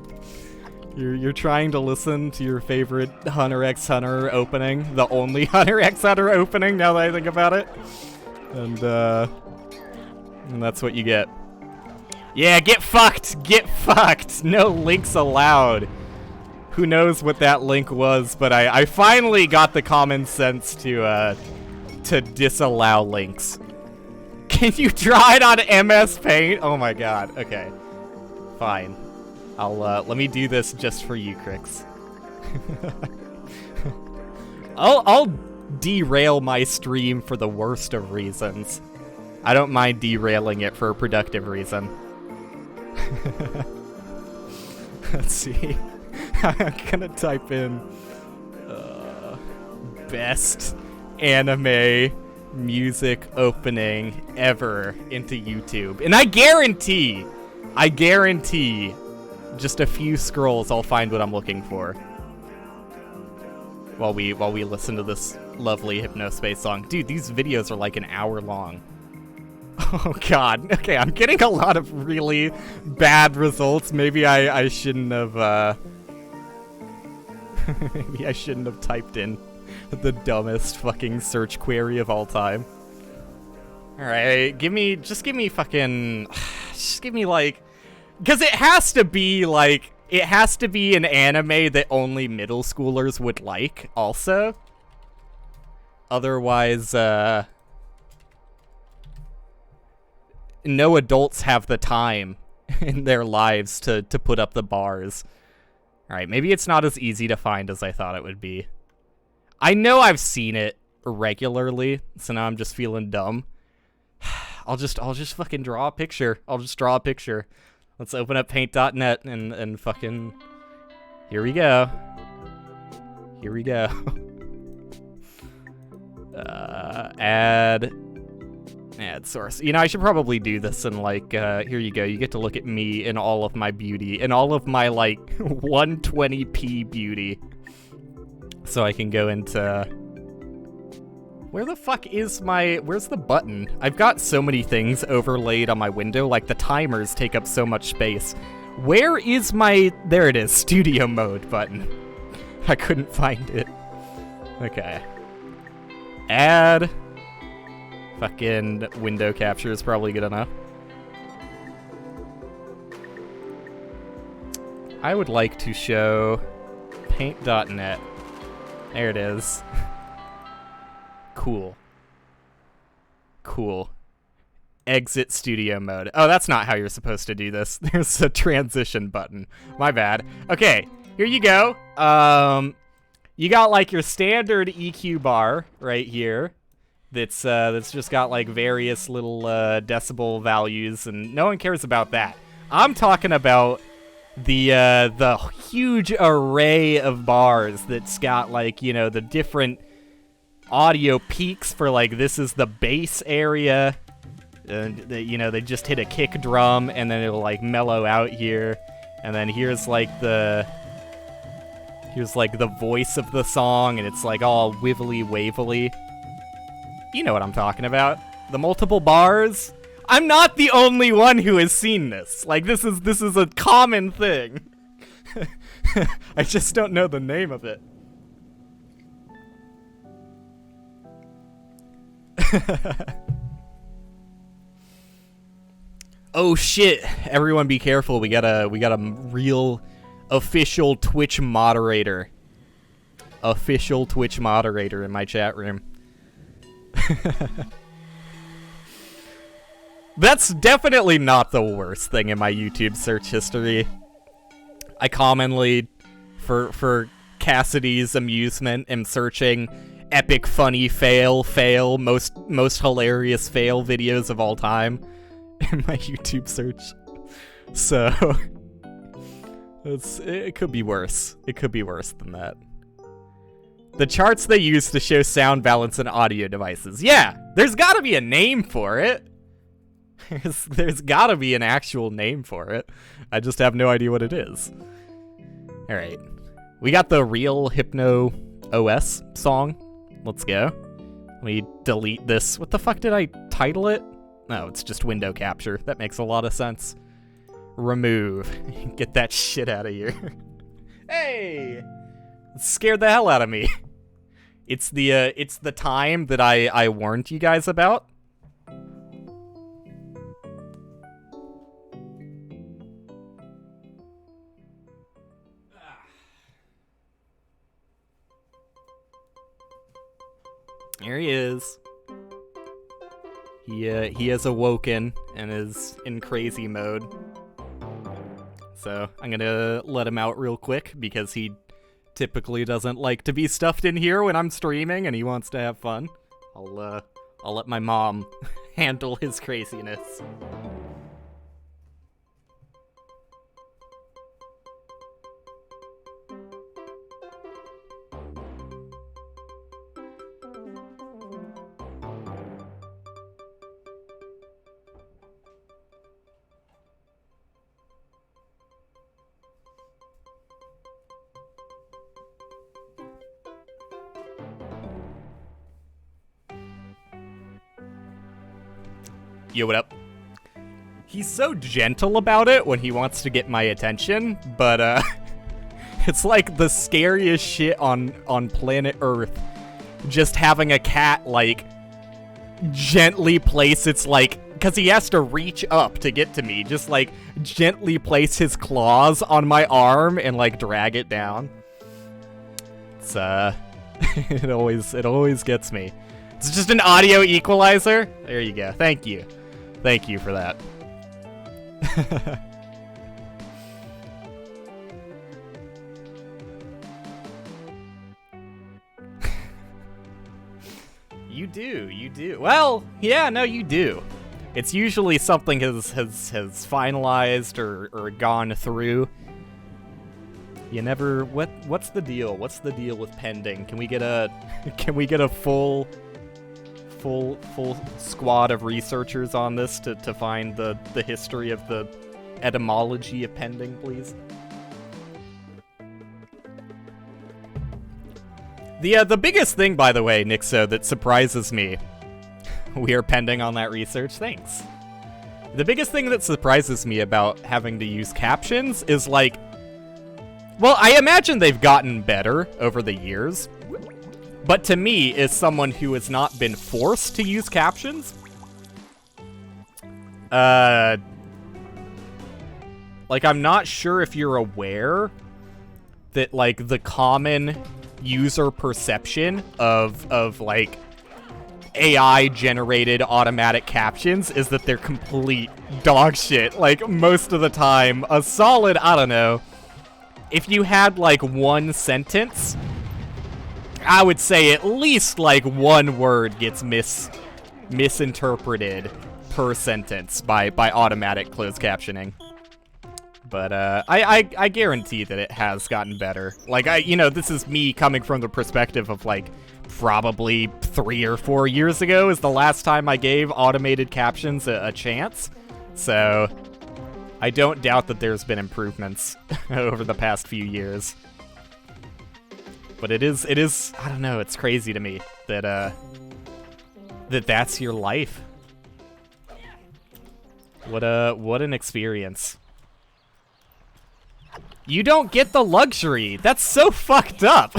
You're trying to listen to your favorite Hunter x Hunter opening, the only Hunter x Hunter opening now that I think about it. And that's what you get. Yeah, get fucked! Get fucked! No links allowed. Who knows what that link was, but I finally got the common sense to disallow links. Can you draw it on MS Paint? Oh my god. Okay. Fine. Let me do this just for you, Crix. I'll derail my stream for the worst of reasons. I don't mind derailing it for a productive reason. Let's see. I'm gonna type in best anime music opening ever into YouTube, and I guarantee just a few scrolls I'll find what I'm looking for while we listen to this lovely Hypnospace song. Dude, these videos are like an hour long. Oh god. Okay, I'm getting a lot of really bad results. Maybe I shouldn't have maybe I shouldn't have typed in the dumbest fucking search query of all time. Alright, give me fucking, just give me like, because it has to be an anime that only middle schoolers would like also. Otherwise, no adults have the time in their lives to put up the bars. Alright, maybe it's not as easy to find as I thought it would be. I know I've seen it regularly, so now I'm just feeling dumb. I'll just fucking draw a picture. I'll just draw a picture. Let's open up paint.net and fucking... Here we go. Here we go. Add source. You know, I should probably do this in like, here you go. You get to look at me in all of my beauty, in all of my like 120p beauty. So I can go into... Where the fuck is where's the button? I've got so many things overlaid on my window, like the timers take up so much space. Where is there it is, studio mode button. I couldn't find it. Okay. Add. Fucking window capture is probably good enough. I would like to show paint.net. There it is. Cool. Cool. Exit studio mode. Oh, that's not how you're supposed to do this. There's a transition button. My bad. Okay, here you go. You got like your standard EQ bar right here. That's just got like various little decibel values, and no one cares about that. I'm talking about the huge array of bars that's got like, you know, the different audio peaks for like, this is the bass area, and you know, they just hit a kick drum and then it'll like mellow out here, and then here's like Here's like the voice of the song, and it's like all wibbly wavily. You know what I'm talking about. The multiple bars. I'm not the only one who has seen this. Like, this is a common thing. I just don't know the name of it. Oh shit! Everyone, be careful. We got a real official Twitch moderator. Official Twitch moderator in my chat room. That's definitely not the worst thing in my YouTube search history. I commonly, for Cassidy's amusement, am searching epic funny fail, most hilarious fail videos of all time in my YouTube search. So, it could be worse. It could be worse than that. The charts they use to show sound balance in audio devices. Yeah, there's gotta be a name for it. There's gotta be an actual name for it. I just have no idea what it is. Alright. We got the real Hypno OS song. Let's go. Let me delete this. What the fuck did I title it? No, it's just window capture. That makes a lot of sense. Remove. Get that shit out of here. Hey! It scared the hell out of me. It's the time that I warned you guys about. Here he is. He has awoken and is in crazy mode. So I'm gonna let him out real quick because he typically doesn't like to be stuffed in here when I'm streaming and he wants to have fun. I'll let my mom handle his craziness. Yo, what up? He's so gentle about it when he wants to get my attention, but it's like the scariest shit on planet Earth. Just having a cat, like, gently place its, like, because he has to reach up to get to me, just, like, gently place his claws on my arm and, like, drag it down. It's, it always gets me. It's just an audio equalizer. There you go. Thank you. Thank you for that. You do. Well, yeah, no, you do. It's usually something has finalized or gone through. You never. What's the deal? What's the deal with pending? Can we get a full squad of researchers on this to find the history of the etymology of pending, please? The biggest thing, by the way, Nixo, that surprises me, we are pending on that research, thanks. The biggest thing that surprises me about having to use captions is, like, well, I imagine they've gotten better over the years, but to me, as someone who has not been forced to use captions, like, I'm not sure if you're aware that, like, the common user perception of like, AI-generated automatic captions is that they're complete dog shit. Like, most of the time, a solid, I don't know, if you had, like, one sentence, I would say at least, like, one word gets misinterpreted per sentence by automatic closed captioning. But, I guarantee that it has gotten better. Like, this is me coming from the perspective of, like, probably 3 or 4 years ago is the last time I gave automated captions a chance. So, I don't doubt that there's been improvements over the past few years. But it is, I don't know, it's crazy to me that, that's your life. What an experience. You don't get the luxury. That's so fucked up.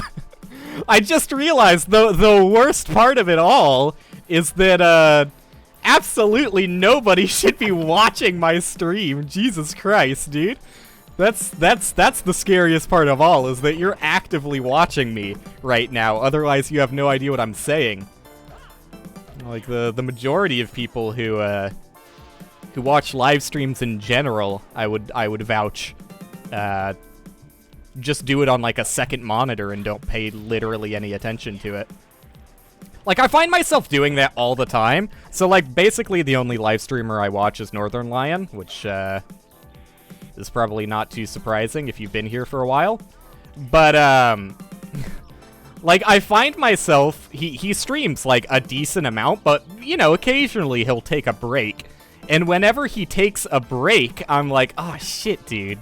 I just realized the worst part of it all is that, absolutely nobody should be watching my stream. Jesus Christ, dude. That's the scariest part of all, is that you're actively watching me right now. Otherwise, you have no idea what I'm saying. Like, the majority of people who watch live streams in general, I would vouch, just do it on, like, a second monitor and don't pay literally any attention to it. Like, I find myself doing that all the time. So, like, basically the only live streamer I watch is Northern Lion, which, is probably not too surprising if you've been here for a while. But, like, I find myself, he streams, like, a decent amount, but, you know, occasionally he'll take a break. And whenever he takes a break, I'm like, oh, shit, dude.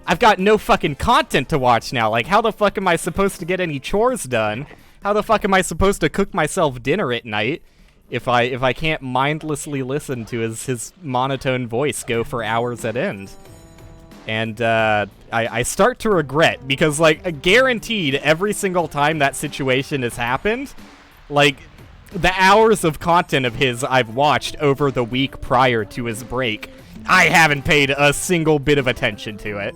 I've got no fucking content to watch now. Like, how the fuck am I supposed to get any chores done? How the fuck am I supposed to cook myself dinner at night if I can't mindlessly listen to his monotone voice go for hours at end? And I start to regret, because, like, guaranteed every single time that situation has happened, like, the hours of content of his I've watched over the week prior to his break, I haven't paid a single bit of attention to it.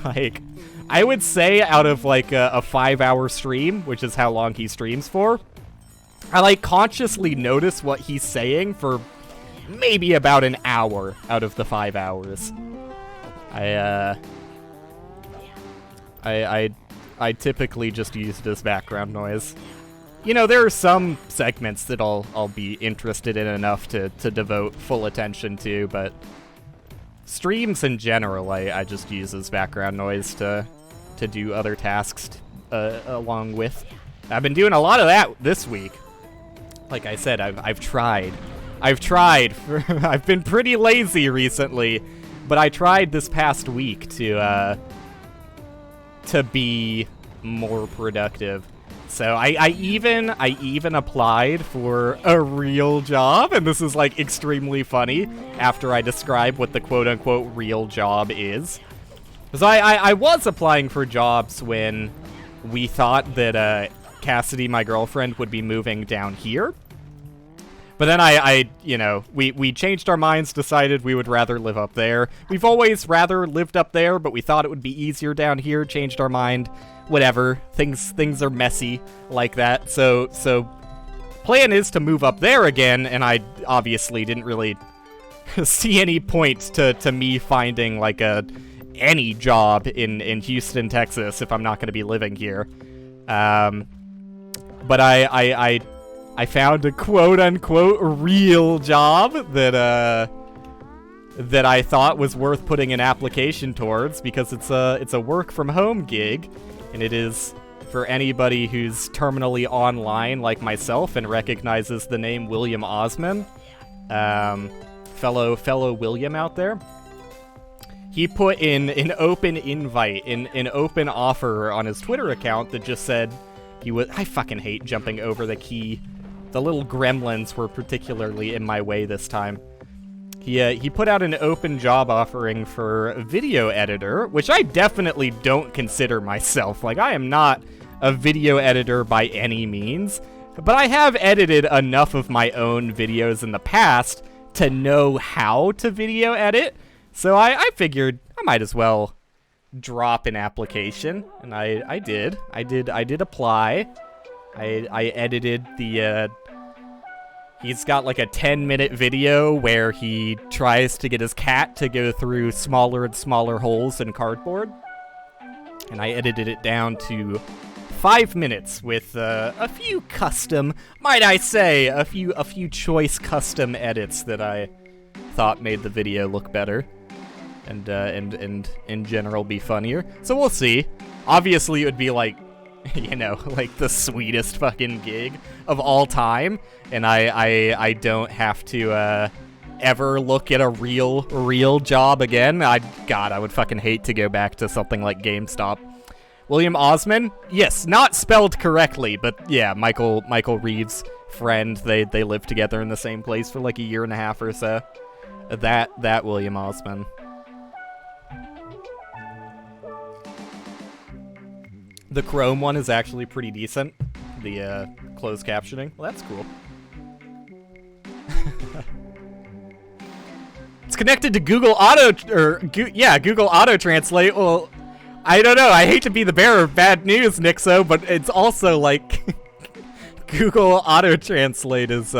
Like, I would say out of, like, a 5-hour stream, which is how long he streams for, I, like, consciously notice what he's saying for maybe about an hour out of the 5 hours. I typically just use it as background noise. You know, there are some segments that I'll be interested in enough to devote full attention to, but streams in general, I just use as background noise to do other tasks along with. I've been doing a lot of that this week. Like I said, I've tried. I've been pretty lazy recently, but I tried this past week to be more productive. So I even applied for a real job, and this is, like, extremely funny after I describe what the quote-unquote real job is. Because I was applying for jobs when we thought that Cassidy, my girlfriend, would be moving down here. But then you know, we changed our minds, decided we would rather live up there. We've always rather lived up there, but we thought it would be easier down here, changed our mind. Whatever, things are messy like that. So plan is to move up there again, and I obviously didn't really see any point to me finding, like, any job in Houston, Texas, if I'm not going to be living here. But I found a quote-unquote real job that I thought was worth putting an application towards, because it's a work-from-home gig, and it is for anybody who's terminally online like myself and recognizes the name William Osman, fellow William out there. He put in an open invite, an open offer on his Twitter account that just said he would. I fucking hate jumping over the key. The little gremlins were particularly in my way this time. He put out an open job offering for a video editor, which I definitely don't consider myself. Like, I am not a video editor by any means, but I have edited enough of my own videos in the past to know how to video edit, so I figured I might as well drop an application, and I did apply. I edited the, he's got, like, a 10-minute video where he tries to get his cat to go through smaller and smaller holes in cardboard. And I edited it down to 5 minutes with a few custom, might I say, a few choice custom edits that I thought made the video look better. And in general be funnier. So we'll see. Obviously it would be, like, you know, like, the sweetest fucking gig of all time, and I don't have to ever look at a real job again. God, I would fucking hate to go back to something like GameStop. William Osman? Yes, not spelled correctly, but yeah, Michael Reeves' friend. They lived together in the same place for like a year and a half or so. That William Osman. The Chrome one is actually pretty decent. The closed captioning. Well, that's cool. It's connected to Google Google Auto Translate. Well, I don't know. I hate to be the bearer of bad news, Nixo, but it's also like Google Auto Translate is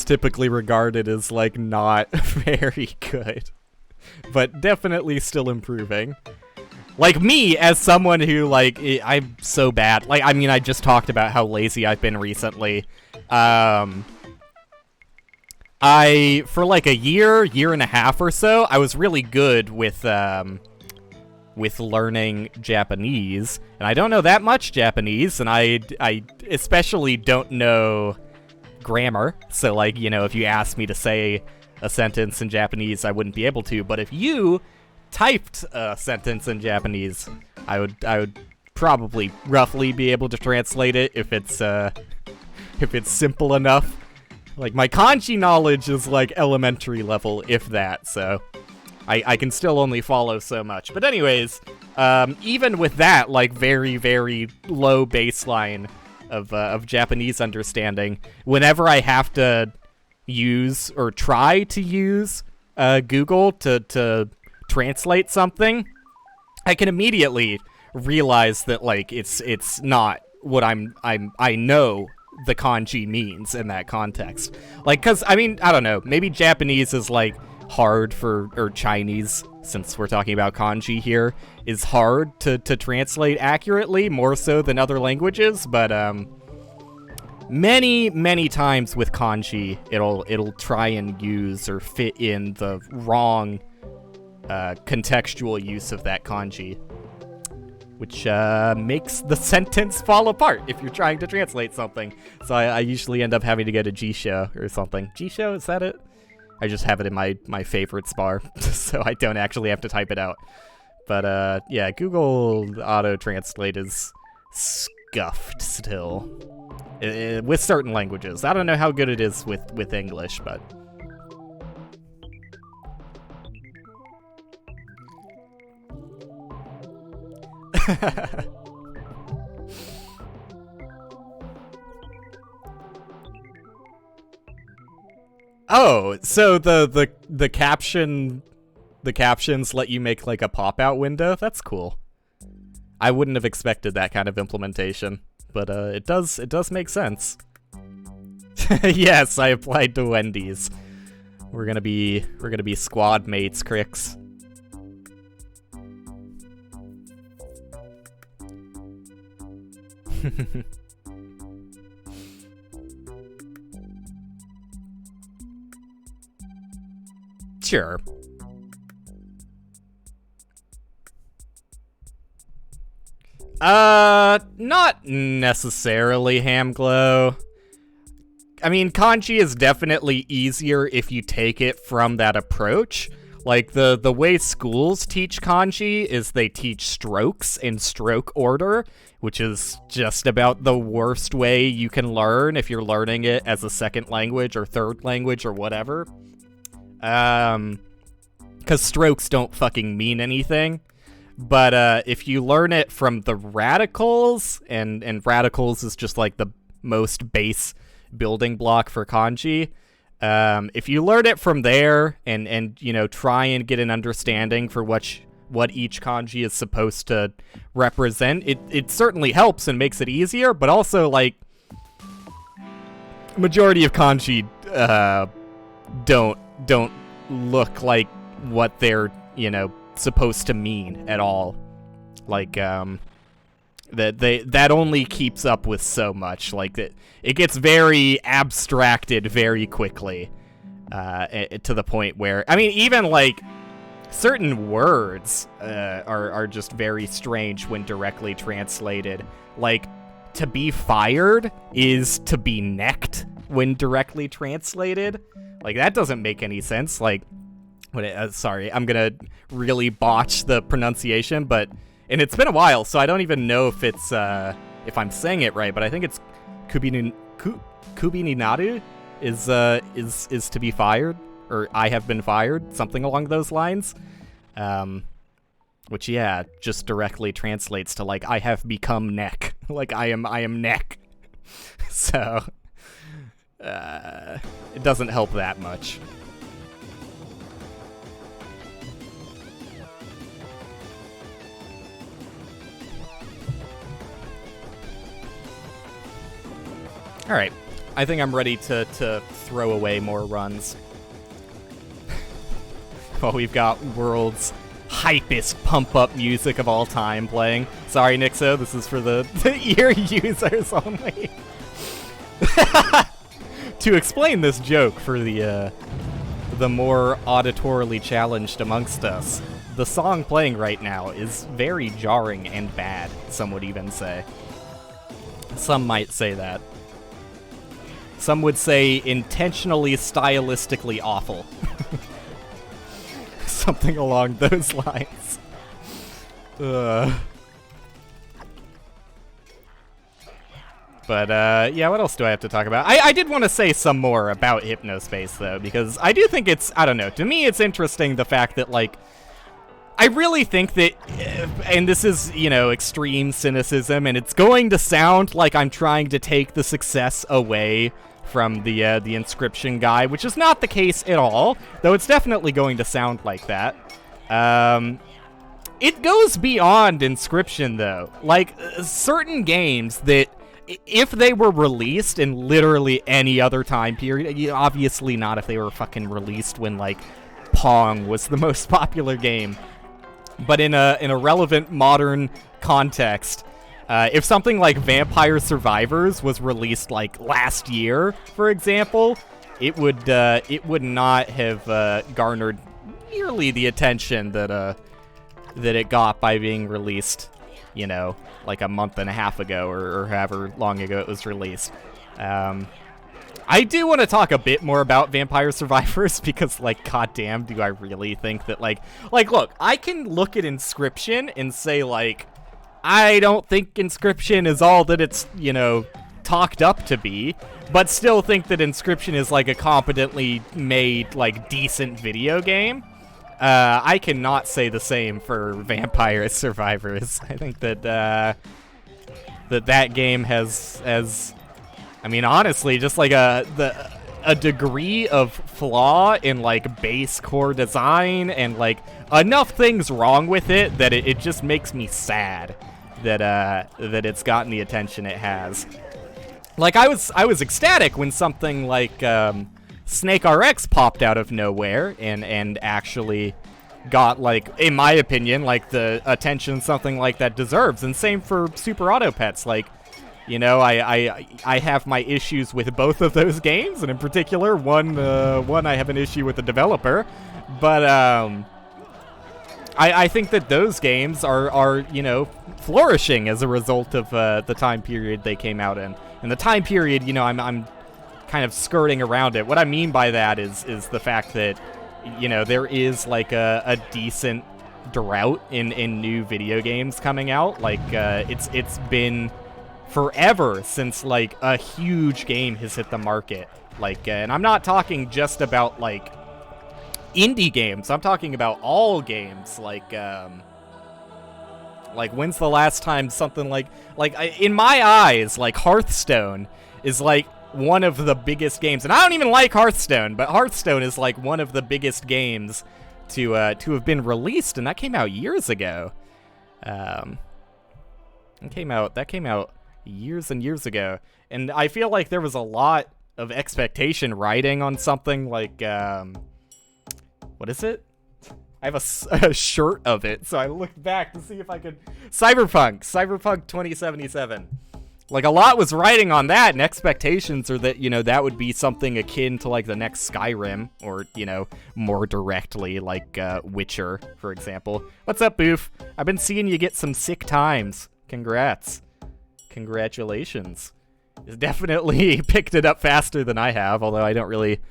typically regarded as like not very good, but definitely still improving. Like me, as someone who like I'm so bad. Like I mean, I just talked about how lazy I've been recently. For like a year and a half or so, I was really good with learning Japanese, and I don't know that much Japanese, and I especially don't know grammar. So like, you know, if you asked me to say a sentence in Japanese, I wouldn't be able to. But if you typed a sentence in Japanese, I would probably roughly be able to translate it if it's simple enough. Like, my kanji knowledge is, like, elementary level, if that, so I can still only follow so much. But anyways, even with that, like, very, very low baseline of Japanese understanding, whenever I have to use, or try to use, Google to translate something, I can immediately realize that, like, it's not what I know the kanji means in that context. Like, cause, I mean, I don't know, maybe Japanese is, like, hard or Chinese, since we're talking about kanji here, is hard to translate accurately, more so than other languages, but, many times with kanji, it'll try and use or fit in the wrong, contextual use of that kanji, which makes the sentence fall apart if you're trying to translate something. So I usually end up having to go to Jisho or something. Jisho, is that it? I just have it in my favorites bar, so I don't actually have to type it out. But yeah, Google Auto Translate is scuffed still. With certain languages. I don't know how good it is with English, but... Oh, so the captions let you make like a pop-out window? That's cool. I wouldn't have expected that kind of implementation, but it does make sense. Yes, I applied to Wendy's. We're gonna be squad mates, Crix. Sure. Not necessarily, Hamglow. I mean, kanji is definitely easier if you take it from that approach. Like, the way schools teach kanji is they teach strokes in stroke order, which is just about the worst way you can learn if you're learning it as a second language or third language or whatever. 'Cause strokes don't fucking mean anything. But if you learn it from the radicals, and radicals is just like the most base building block for kanji, if you learn it from there and you know, try and get an understanding for what each kanji is supposed to represent, it certainly helps and makes it easier, but also, like, majority of kanji don't look like what they're, you know, supposed to mean at all. Like, that only keeps up with so much. Like, it gets very abstracted very quickly, to the point where, I mean, even, like, certain words are just very strange when directly translated. Like, to be fired is to be necked when directly translated. Like, that doesn't make any sense. Like, sorry, I'm gonna really botch the pronunciation, but And it's been a while, so I don't even know if it's, if I'm saying it right, but I think it's Kubininadu is to be fired, or I have been fired, something along those lines. Which, yeah, just directly translates to, like, I have become neck. Like, I am neck. So, it doesn't help that much. Alright, I think I'm ready to throw away more runs. Well, we've got world's hypest pump-up music of all time playing. Sorry, Nixo, this is for the ear users only. To explain this joke for the more auditorily challenged amongst us, the song playing right now is very jarring and bad, some would even say. Some might say that. Some would say intentionally stylistically awful. Something along those lines. But, yeah, what else do I have to talk about? I did want to say some more about Hypnospace, though, because I do think it's, I don't know, to me it's interesting the fact that, like, I really think that, and this is, you know, extreme cynicism, and it's going to sound like I'm trying to take the success away from the Inscription guy, which is not the case at all, though it's definitely going to sound like that. It goes beyond Inscription, though. Like, certain games that, if they were released in literally any other time period, obviously not if they were fucking released when, like, Pong was the most popular game, but in a relevant modern context, if something like Vampire Survivors was released, like, last year, for example, it would not have garnered nearly the attention that it got by being released, you know, like a month and a half ago, or however long ago it was released. I do want to talk a bit more about Vampire Survivors, because, like, goddamn, do I really think that, like, look, I can look at Inscription and say, like, I don't think Inscription is all that it's, you know, talked up to be, but still think that Inscription is, like, a competently made, like, decent video game. I cannot say the same for Vampire Survivors. I think that, that game has, I mean, honestly, just, like, a degree of flaw in, like, base core design, and, like, enough things wrong with it that it just makes me sad that it's gotten the attention it has. Like, I was ecstatic when something like Snake RX popped out of nowhere and actually got, like, in my opinion, like, the attention something like that deserves. And same for Super Auto Pets. Like, you know, I have my issues with both of those games, and in particular, one I have an issue with the developer, but I think that those games are, you know, flourishing as a result of the time period they came out in. And the time period, you know, I'm kind of skirting around it. What I mean by that is the fact that, you know, there is, like, a decent drought in new video games coming out. Like, it's been forever since, like, a huge game has hit the market. Like, and I'm not talking just about, like, indie games. I'm talking about all games. Like, when's the last time something like in my eyes, like, Hearthstone is, like, one of the biggest games, and I don't even like Hearthstone, but Hearthstone is, like, one of the biggest games to have been released, and that came out years ago. That came out years and years ago, and I feel like there was a lot of expectation riding on something like, what is it? I have a shirt of it, so I looked back to see if I could... Cyberpunk 2077. Like, a lot was riding on that, and expectations are that, you know, that would be something akin to, like, the next Skyrim, or, you know, more directly, like, Witcher, for example. What's up, Boof? I've been seeing you get some sick times. Congrats. Congratulations. It's definitely picked it up faster than I have, although I don't really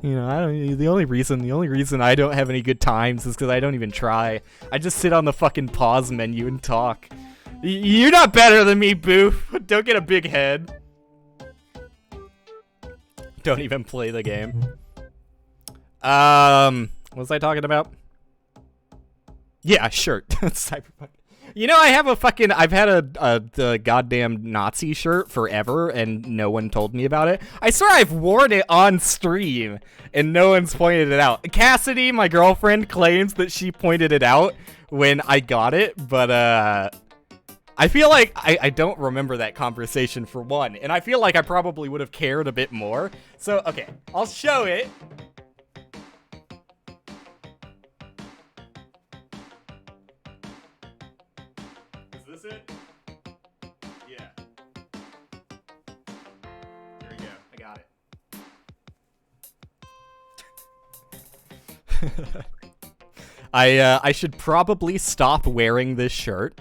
You know, the only reason I don't have any good times is because I don't even try. I just sit on the fucking pause menu and talk. You're not better than me, Boof. Don't get a big head. Don't even play the game. What was I talking about? Yeah, shirt. Cyberpunk. You know, I've had the goddamn Nazi shirt forever, and no one told me about it. I swear I've worn it on stream, and no one's pointed it out. Cassidy, my girlfriend, claims that she pointed it out when I got it, but, I feel like I don't remember that conversation, for one, and I feel like I probably would have cared a bit more. So, okay, I'll show it. Is this it? Yeah. There we go. I got it. I should probably stop wearing this shirt.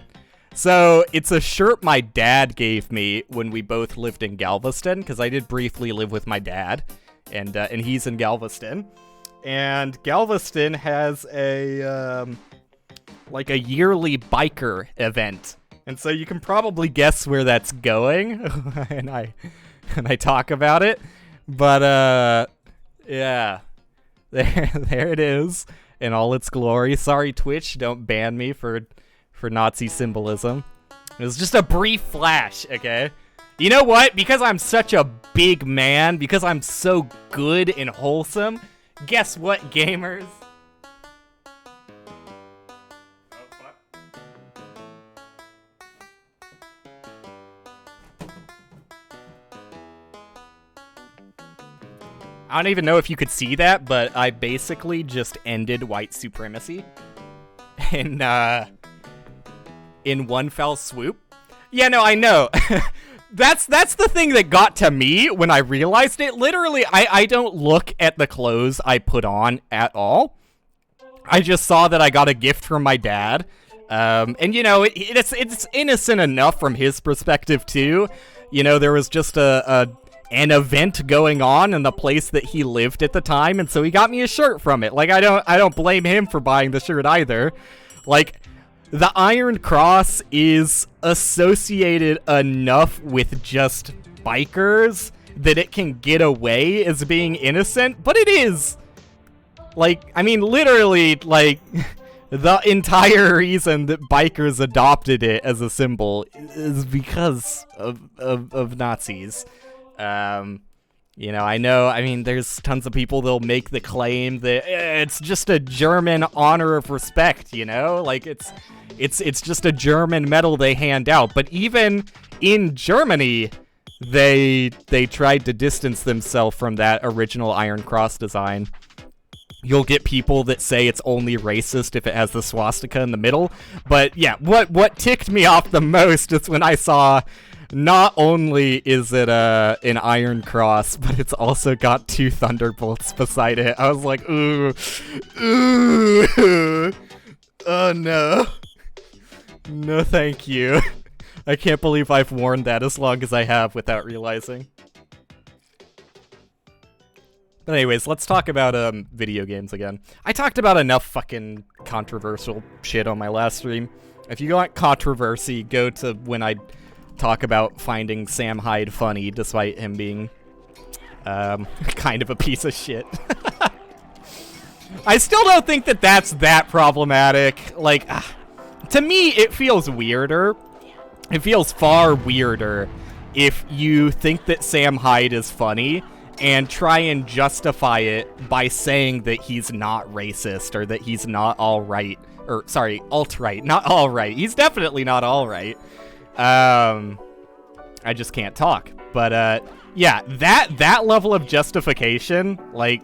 So, it's a shirt my dad gave me when we both lived in Galveston, because I did briefly live with my dad, and he's in Galveston. And Galveston has a, like a yearly biker event. And so you can probably guess where that's going, and I talk about it. But, yeah, there it is in all its glory. Sorry, Twitch, don't ban me for Nazi symbolism. It was just a brief flash, okay? You know what? Because I'm such a big man, because I'm so good and wholesome, guess what, gamers? I don't even know if you could see that, but I basically just ended white supremacy in one fell swoop. Yeah, no, I know. That's the thing that got to me when I realized it. Literally, I don't look at the clothes I put on at all. I just saw that I got a gift from my dad. And, you know, it's innocent enough from his perspective, too. You know, there was just an event going on in the place that he lived at the time, and so he got me a shirt from it. Like, I don't blame him for buying the shirt either. Like, the Iron Cross is associated enough with just bikers that it can get away as being innocent, but it is. Like, I mean, literally, like, the entire reason that bikers adopted it as a symbol is because of Nazis. You know, I mean, there's tons of people that'll make the claim that it's just a German honor of respect, you know? Like, it's just a German medal they hand out. But even in Germany, they tried to distance themselves from that original Iron Cross design. You'll get people that say it's only racist if it has the swastika in the middle. But yeah, what ticked me off the most is when I saw not only is it an Iron Cross, but it's also got 2 thunderbolts beside it. I was like, ooh, oh no. No thank you. I can't believe I've worn that as long as I have without realizing. But anyways, let's talk about video games again. I talked about enough fucking controversial shit on my last stream. If you want controversy, go to when I talk about finding Sam Hyde funny, despite him being kind of a piece of shit. I still don't think that that's that problematic. Like, to me, it feels weirder. It feels far weirder if you think that Sam Hyde is funny and try and justify it by saying that he's not racist or that he's not all-right. Or, sorry, alt-right, not all-right. He's definitely not all-right. I just can't talk. But, yeah, that level of justification, like,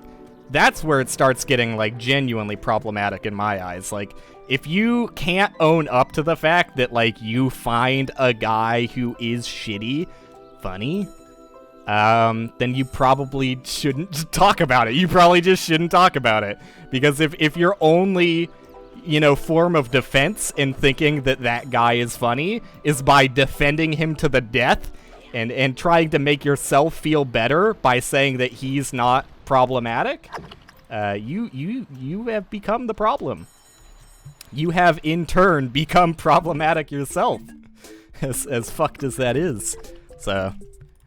that's where it starts getting, like, genuinely problematic in my eyes. Like, if you can't own up to the fact that, like, you find a guy who is shitty funny, then you probably shouldn't talk about it. You probably just shouldn't talk about it. Because if your only, you know, form of defense in thinking that that guy is funny is by defending him to the death and trying to make yourself feel better by saying that he's not problematic, you have become the problem. You have in turn become problematic yourself, as fucked as that is. So,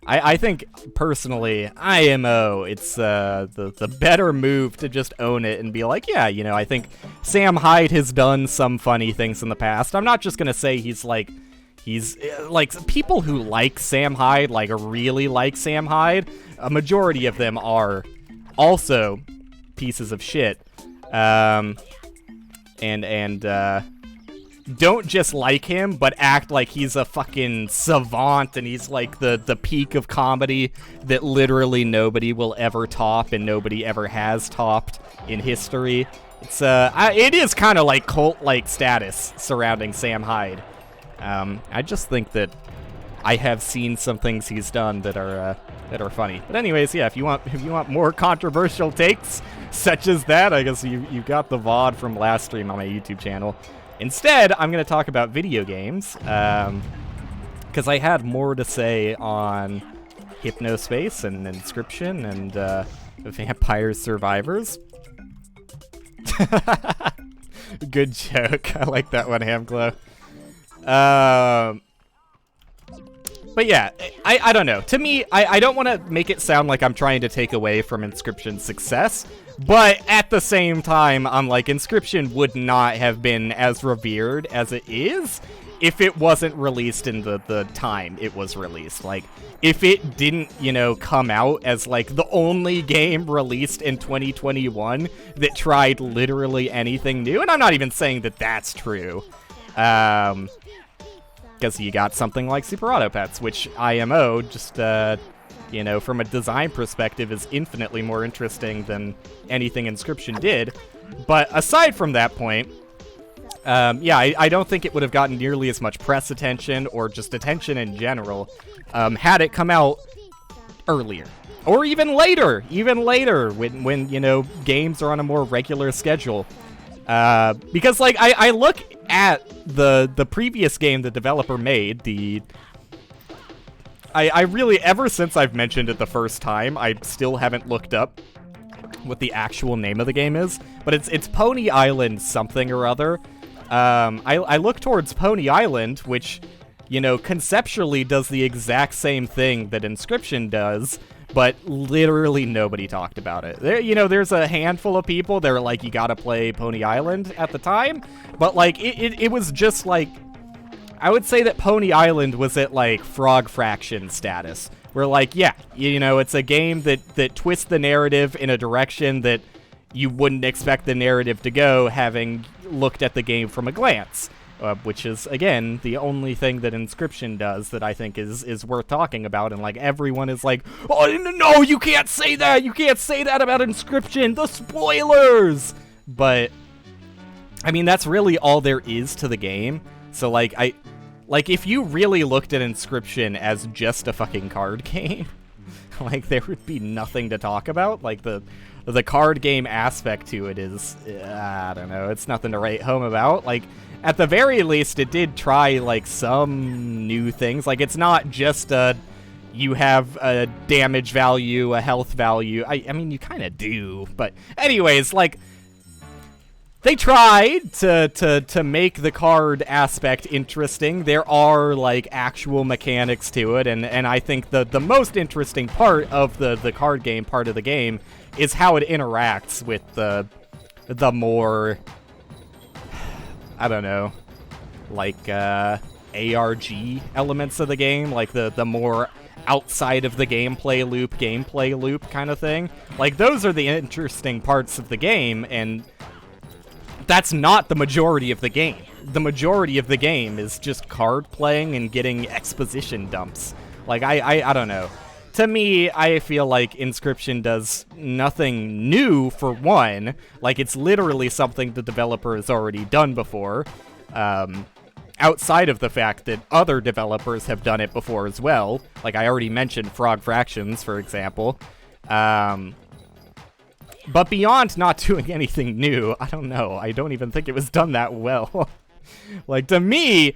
I think personally, IMO, it's the better move to just own it and be like, yeah, you know, I think Sam Hyde has done some funny things in the past. I'm not just gonna say he's like people who like Sam Hyde, like really like Sam Hyde. A majority of them are also pieces of shit. And don't just like him, but act like he's a fucking savant and he's like the peak of comedy that literally nobody will ever top and nobody ever has topped in history. It's it is kind of like cult-like status surrounding Sam Hyde. I just think that I have seen some things he's done that are funny. But anyways, yeah, if you want more controversial takes such as that, I guess you got the VOD from last stream on my YouTube channel. Instead, I'm going to talk about video games, because I had more to say on Hypnospace and Inscription and Vampire Survivors. Good joke. I like that one, Hamglow. But yeah, I don't know. To me, I don't want to make it sound like I'm trying to take away from Inscription's success, but at the same time, I'm like, Inscription would not have been as revered as it is if it wasn't released in the time it was released. Like, if it didn't, you know, come out as, like, the only game released in 2021 that tried literally anything new, and I'm not even saying that that's true, because you got something like Super Auto Pets, which IMO just, you know, from a design perspective is infinitely more interesting than anything Inscription did. But aside from that point, yeah, I don't think it would have gotten nearly as much press attention or just attention in general had it come out earlier. Or even later when you know, games are on a more regular schedule. Because, like, I look at the previous game the developer made, I really, ever since I've mentioned it the first time, I still haven't looked up what the actual name of the game is, but it's Pony Island something or other. I look towards Pony Island, which, you know, conceptually does the exact same thing that Inscription does, but literally nobody talked about it. There, you know, there's a handful of people that are like, you gotta play Pony Island at the time, but, like, it was just, like, I would say that Pony Island was at, like, Frog Fraction status, where, like, yeah, you know, it's a game that twists the narrative in a direction that you wouldn't expect the narrative to go, having looked at the game from a glance. Which is, again, the only thing that Inscription does that I think is worth talking about, and, like, everyone is like, oh, no, you can't say that! You can't say that about Inscription! The spoilers! But, I mean, that's really all there is to the game. So, like, if you really looked at Inscription as just a fucking card game, like, there would be nothing to talk about. Like, the card game aspect to it is, I don't know, it's nothing to write home about. Like, at the very least, it did try, like, some new things. Like, it's not just you have a damage value, a health value. I mean, you kind of do. But anyways, like, they tried to make the card aspect interesting. There are, like, actual mechanics to it. And I think the most interesting part of the card game part of the game is how it interacts with the more, I don't know, like, ARG elements of the game, like the more outside of the gameplay loop kind of thing. Like, those are the interesting parts of the game, and that's not the majority of the game. The majority of the game is just card playing and getting exposition dumps. Like, I don't know. To me, I feel like Inscription does nothing new, for one. Like, it's literally something the developer has already done before. Outside of the fact that other developers have done it before as well. Like, I already mentioned Frog Fractions, for example. But beyond not doing anything new, I don't know. I don't even think it was done that well. Like, to me,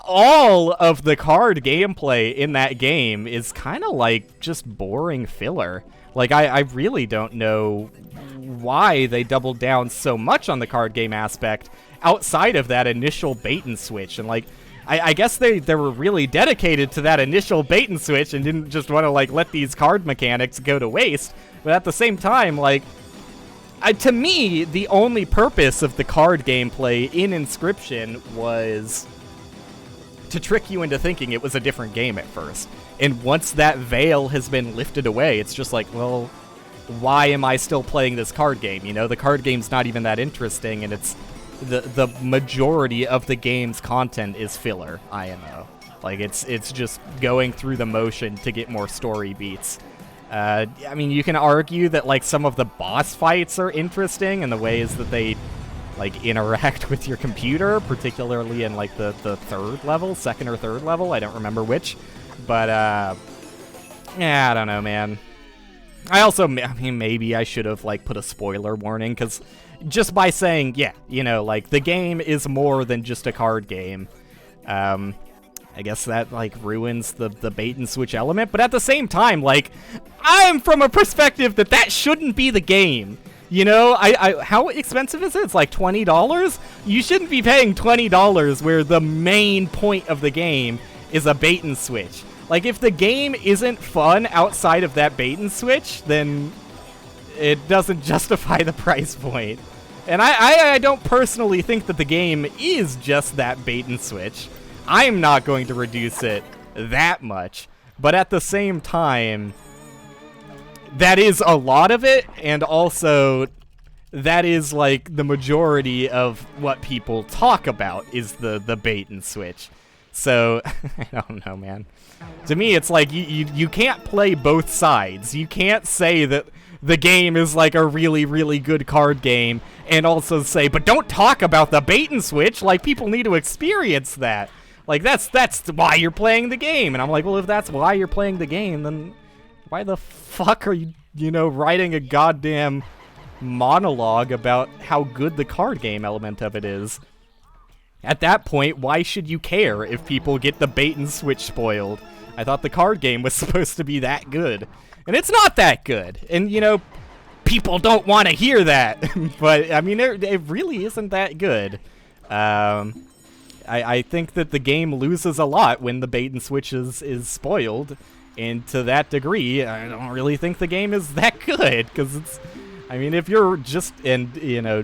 all of the card gameplay in that game is kind of like just boring filler. Like, I really don't know why they doubled down so much on the card game aspect outside of that initial bait and switch. And, like, I guess they were really dedicated to that initial bait and switch and didn't just want to, like, let these card mechanics go to waste. But at the same time, like, to me, the only purpose of the card gameplay in Inscription was to trick you into thinking it was a different game at first. And once that veil has been lifted away, it's just like, well, why am I still playing this card game? You know, the card game's not even that interesting, and it's the majority of the game's content is filler, IMO. Like, it's just going through the motion to get more story beats. I mean, you can argue that, like, some of the boss fights are interesting in the ways that they, like, interact with your computer, particularly in, like, the third level, second or third level, I don't remember which. But, yeah, I don't know, man. I mean, maybe I should have, like, put a spoiler warning, because just by saying, yeah, you know, like, the game is more than just a card game, I guess that, like, ruins the bait and switch element. But at the same time, like, I'm from a perspective that shouldn't be the game. You know, how expensive is it? It's like $20? You shouldn't be paying $20 where the main point of the game is a bait and switch. Like, if the game isn't fun outside of that bait and switch, then it doesn't justify the price point. And I don't personally think that the game is just that bait and switch. I'm not going to reduce it that much. But at the same time, that is a lot of it, and also that is, like, the majority of what people talk about is the bait and switch. So, I don't know, man. To me, it's like, you can't play both sides. You can't say that the game is, like, a really, really good card game, and also say, but don't talk about the bait and switch, like, people need to experience that. Like, that's why you're playing the game. And I'm like, well, if that's why you're playing the game, then why the fuck are you know, writing a goddamn monologue about how good the card game element of it is? At that point, why should you care if people get the bait and switch spoiled? I thought the card game was supposed to be that good. And it's not that good. And, you know, people don't want to hear that. But, I mean, it really isn't that good. I think that the game loses a lot when the bait and switch is spoiled. And to that degree, I don't really think the game is that good. Because it's, I mean, if you're just, and, you know,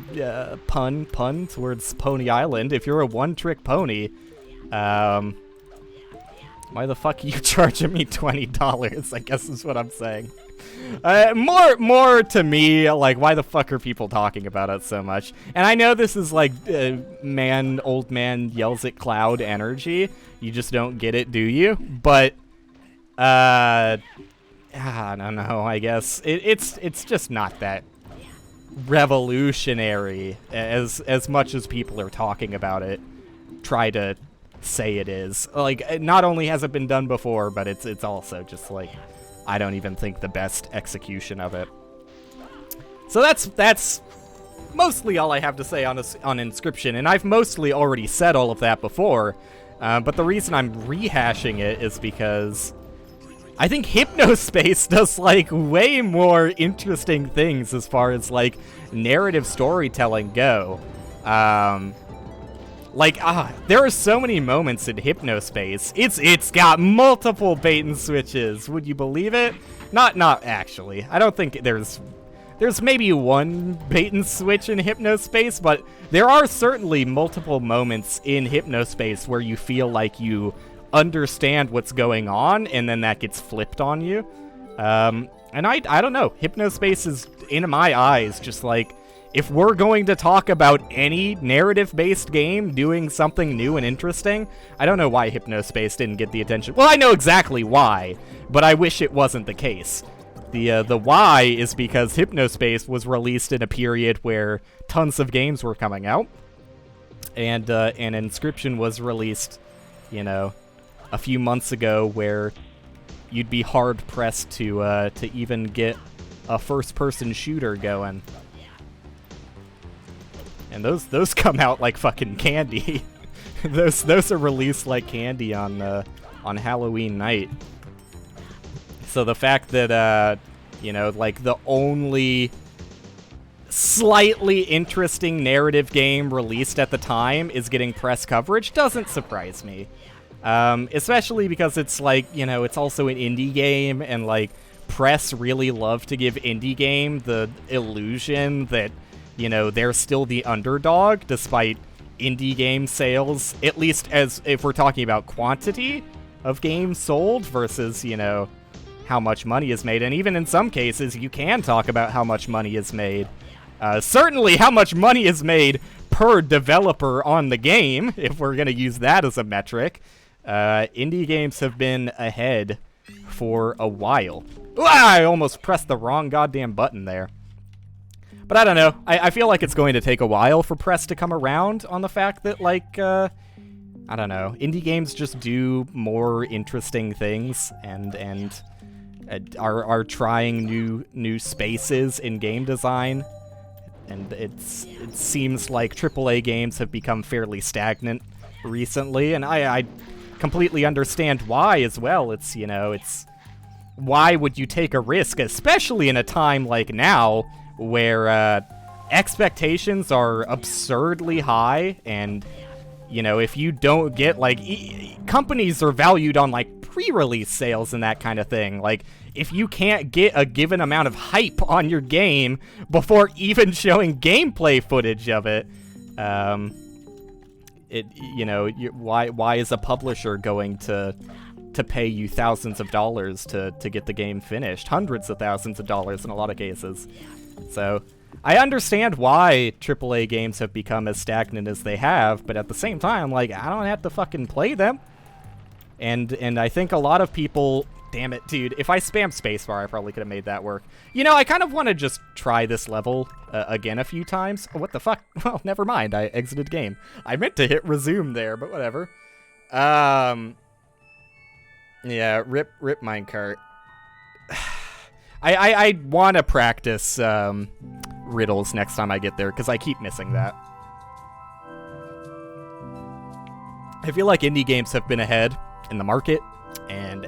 pun towards Pony Island, if you're a one-trick pony, why the fuck are you charging me $20, I guess is what I'm saying. More to me, like, why the fuck are people talking about it so much? And I know this is, like, old man yells at cloud energy. You just don't get it, do you? But, I don't know, I guess. It's just not that revolutionary as much as people are talking about it. Try to say it is. Like, not only has it been done before, but it's also just, like, I don't even think the best execution of it. So that's mostly all I have to say on Inscription, and I've mostly already said all of that before, but the reason I'm rehashing it is because I think Hypnospace does, like, way more interesting things as far as, like, narrative storytelling go. There are so many moments in Hypnospace. It's got multiple bait and switches. Would you believe it? Not actually. I don't think there's maybe one bait and switch in Hypnospace, but there are certainly multiple moments in Hypnospace where you feel like you understand what's going on, and then that gets flipped on you. And I don't know. Hypnospace is, in my eyes, just like, if we're going to talk about any narrative-based game doing something new and interesting, I don't know why Hypnospace didn't get the attention. Well, I know exactly why, but I wish it wasn't the case. The why is because Hypnospace was released in a period where tons of games were coming out, and Inscription was released, you know, a few months ago, where you'd be hard-pressed to even get a first-person shooter going. And those come out like fucking candy. those are released like candy on Halloween night. So the fact that You know, like the only slightly interesting narrative game released at the time is getting press coverage doesn't surprise me. Especially because it's like, you know, it's also an indie game, and like press really love to give indie game the illusion that, you know, they're still the underdog despite indie game sales, at least as if we're talking about quantity of games sold versus, you know, how much money is made. And even in some cases, you can talk about how much money is made. Certainly how much money is made per developer on the game, if we're going to use that as a metric. Indie games have been ahead for a while. Ooh, I almost pressed the wrong goddamn button there. But I don't know. I feel like it's going to take a while for press to come around on the fact that, like, I don't know, indie games just do more interesting things and are trying new spaces in game design. And it seems like AAA games have become fairly stagnant recently, and I completely understand why as well. It's, you know, it's why would you take a risk, especially in a time like now where expectations are absurdly high, and, you know, if you don't get, like, companies are valued on, like, pre-release sales and that kind of thing. Like, if you can't get a given amount of hype on your game before even showing gameplay footage of it, you know, why is a publisher going to pay you thousands of dollars to get the game finished? Hundreds of thousands of dollars in a lot of cases. So I understand why AAA games have become as stagnant as they have, but at the same time, like, I don't have to fucking play them. And I think a lot of people... Damn it, dude. If I spammed spacebar, I probably could have made that work. You know, I kind of want to just try this level again a few times. Oh, what the fuck? Well, never mind. I exited game. I meant to hit resume there, but whatever. Yeah, rip minecart. I want to practice riddles next time I get there, because I keep missing that. I feel like indie games have been ahead in the market, and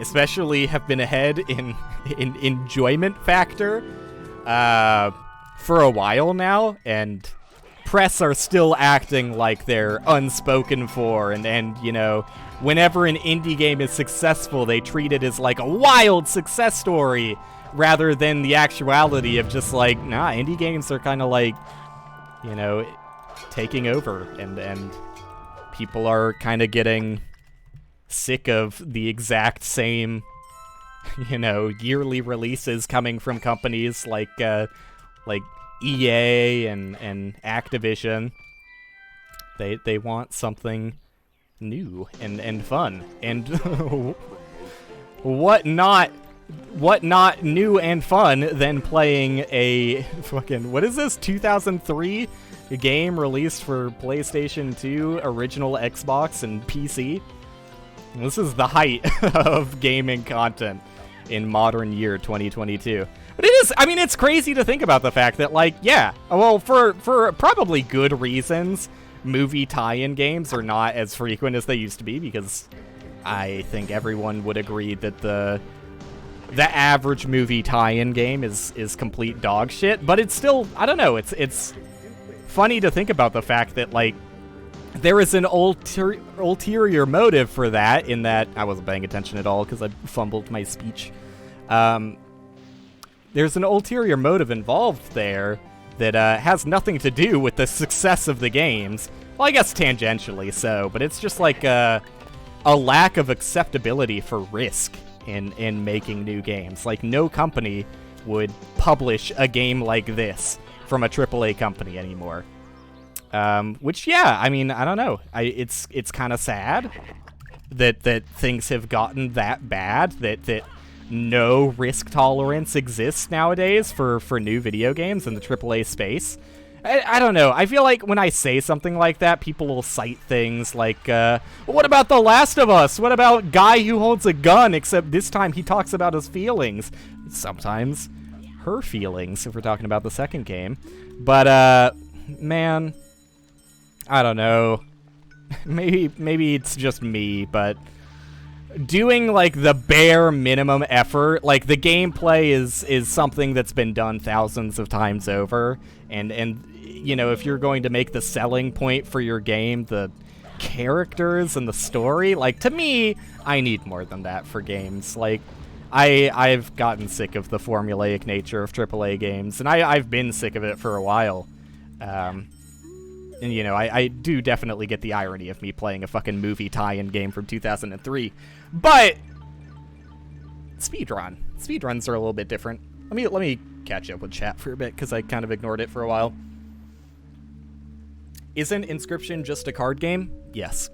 especially have been ahead in enjoyment factor for a while now, and press are still acting like they're unspoken for, and you know, whenever an indie game is successful, they treat it as like a wild success story rather than the actuality of just like, nah, indie games are kind of like, you know, taking over, and people are kind of getting sick of the exact same, you know, yearly releases coming from companies like EA and Activision. They want something new and fun, and what not new and fun than playing a fucking, what is this, 2003 game released for PlayStation 2, original Xbox, and PC? This is the height of gaming content in modern year 2022. But it is, I mean, it's crazy to think about the fact that, like, yeah, well, for probably good reasons, movie tie-in games are not as frequent as they used to be, because I think everyone would agree that the average movie tie-in game is complete dog shit. But it's still, I don't know, it's funny to think about the fact that, like, there is an ulterior motive for that, in that I wasn't paying attention at all because I fumbled my speech. There's an ulterior motive involved there that has nothing to do with the success of the games. Well, I guess tangentially so, but it's just like a lack of acceptability for risk in making new games. Like, no company would publish a game like this from a AAA company anymore. Which, yeah, I mean, I don't know. It's kind of sad that things have gotten that bad, that no risk tolerance exists nowadays for new video games in the AAA space. I don't know. I feel like when I say something like that, people will cite things like, what about The Last of Us? What about Guy Who Holds a Gun, except this time he talks about his feelings. Sometimes her feelings, if we're talking about the second game. But, man, I don't know. Maybe it's just me, but doing like the bare minimum effort. Like the gameplay is something that's been done thousands of times over, and you know, if you're going to make the selling point for your game the characters and the story, like, to me, I need more than that for games. Like, I've gotten sick of the formulaic nature of AAA games, and I've been sick of it for a while. And, you know, I do definitely get the irony of me playing a fucking movie tie-in game from 2003. But speedruns are a little bit different. Let me catch up with chat for a bit, because I kind of ignored it for a while. Isn't Inscription just a card game? Yes.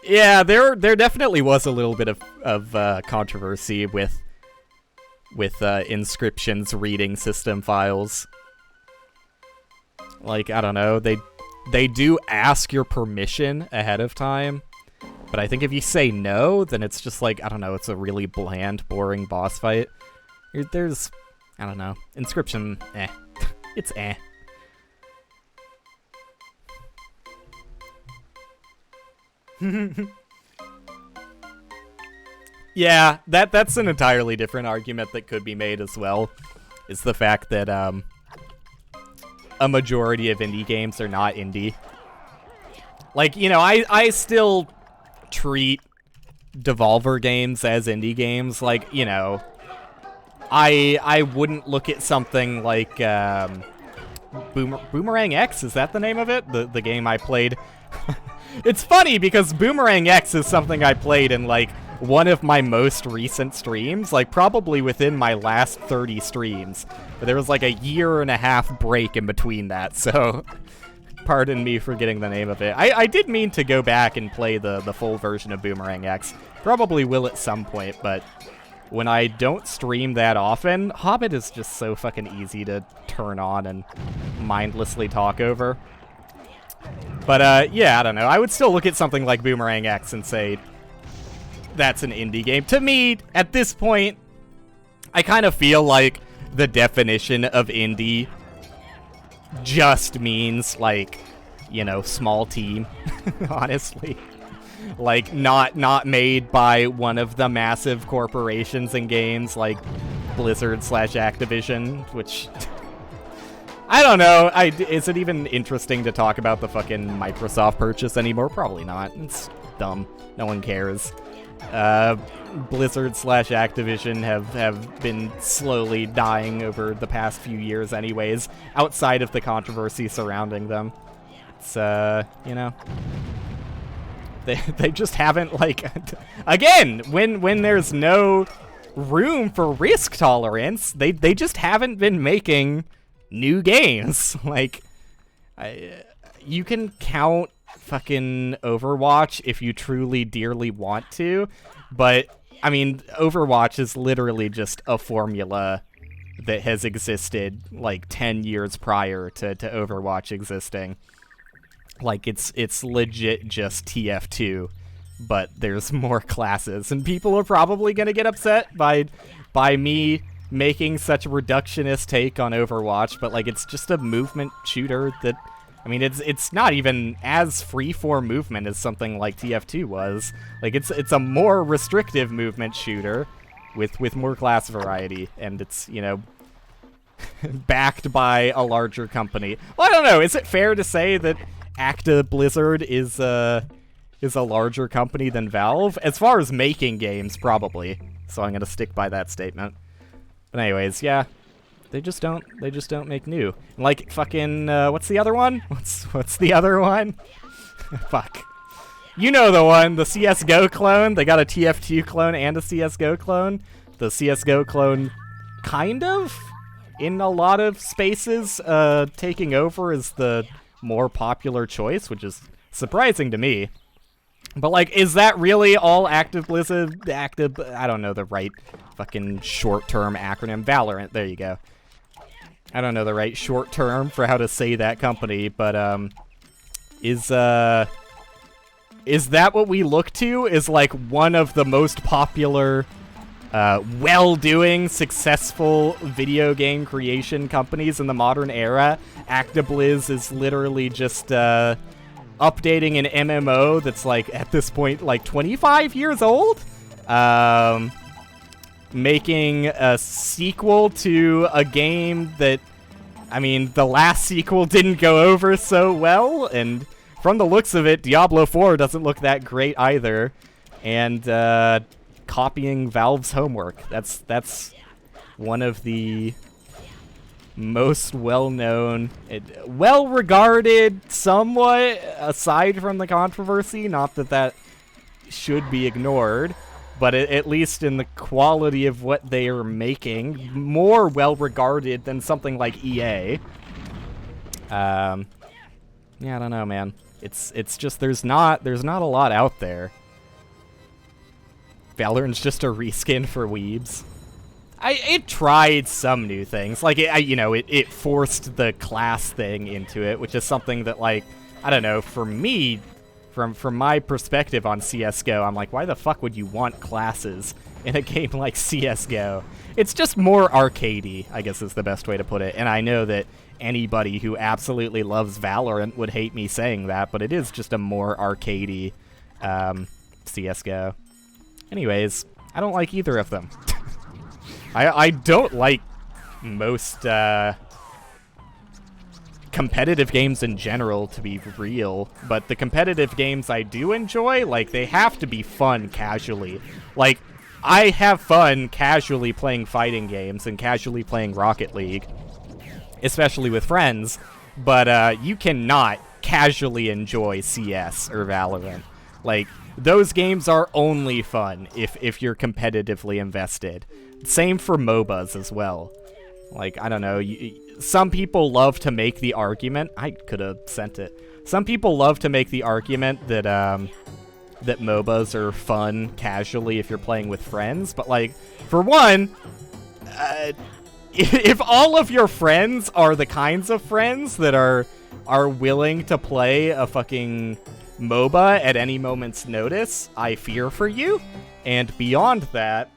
Yeah, there definitely was a little bit of controversy with Inscription's reading system files. Like, I don't know, they do ask your permission ahead of time, but I think if you say no, then it's just like, I don't know, it's a really bland, boring boss fight. There's, I don't know, Inscription, eh. It's eh. Yeah, that's an entirely different argument that could be made as well, is the fact that a majority of indie games are not indie. Like, you know, I still treat Devolver games as indie games. Like, you know, I wouldn't look at something like Boomerang X, is that the name of it? The game I played. It's funny because Boomerang X is something I played in like one of my most recent streams, like probably within my last 30 streams. But there was like a 1.5 year break in between that, so pardon me for getting the name of it. I did mean to go back and play the full version of Boomerang X. Probably will at some point, but when I don't stream that often, Hobbit is just so fucking easy to turn on and mindlessly talk over. But, yeah, I don't know. I would still look at something like Boomerang X and say, that's an indie game. To me, at this point, I kind of feel like the definition of indie just means, like, you know, small team, honestly. Like, not made by one of the massive corporations in games like Blizzard/Activision, which... I don't know. Is it even interesting to talk about the fucking Microsoft purchase anymore? Probably not. It's dumb. No one cares. Blizzard/Activision have been slowly dying over the past few years anyways, outside of the controversy surrounding them. It's, you know... They just haven't, like... Again, when there's no room for risk tolerance, they just haven't been making new games. Like, you can count fucking Overwatch if you truly dearly want to, but, I mean, Overwatch is literally just a formula that has existed, like, 10 years prior to Overwatch existing. Like, it's legit just TF2, but there's more classes, and people are probably gonna get upset by me making such a reductionist take on Overwatch, but, like, it's just a movement shooter that, I mean, it's not even as free-form movement as something like TF2 was. Like, it's a more restrictive movement shooter with more class variety, and it's, you know, backed by a larger company. Well, I don't know, is it fair to say that Blizzard is a larger company than Valve? As far as making games, probably. So I'm gonna stick by that statement. But anyways, yeah, they just don't make new. Like fucking what's the other one? What's the other one? Fuck. You know the one, the CS:GO clone. They got a TF2 clone and a CS:GO clone. The CS:GO clone, kind of, in a lot of spaces, taking over as the more popular choice, which is surprising to me. But, like, is that really all Blizzard? I don't know the right fucking short-term acronym. Valorant, there you go. I don't know the right short term for how to say that company, but, is that what we look to? Is, like, one of the most popular well-doing, successful video game creation companies in the modern era. ActiBliz is literally just updating an MMO that's like at this point like 25 years old. Making a sequel to a game that, I mean, the last sequel didn't go over so well, and from the looks of it, Diablo 4 doesn't look that great either. And copying Valve's homework. That's one of the most well-known, well-regarded, somewhat, aside from the controversy. Not that that should be ignored, but at least in the quality of what they are making, more well-regarded than something like EA. Yeah, I don't know, man. It's just there's not a lot out there. Valorant's just a reskin for weebs. It tried some new things, like it forced the class thing into it, which is something that, like, I don't know, for me, from my perspective on CS:GO, I'm like, why the fuck would you want classes in a game like CS:GO? It's just more arcadey, I guess is the best way to put it. And I know that anybody who absolutely loves Valorant would hate me saying that, but it is just a more arcadey CS:GO. Anyways, I don't like either of them. I don't like most competitive games in general, to be real, but the competitive games I do enjoy, like, they have to be fun casually. Like, I have fun casually playing fighting games and casually playing Rocket League, especially with friends, but you cannot casually enjoy CS or Valorant. Like, those games are only fun if you're competitively invested. Same for MOBAs as well. Like, I don't know, some people love to make the argument, I could have sent it. Some people love to make the argument that, that MOBAs are fun casually if you're playing with friends, but, like, for one, if all of your friends are the kinds of friends that are willing to play a fucking MOBA at any moment's notice, I fear for you. And beyond that,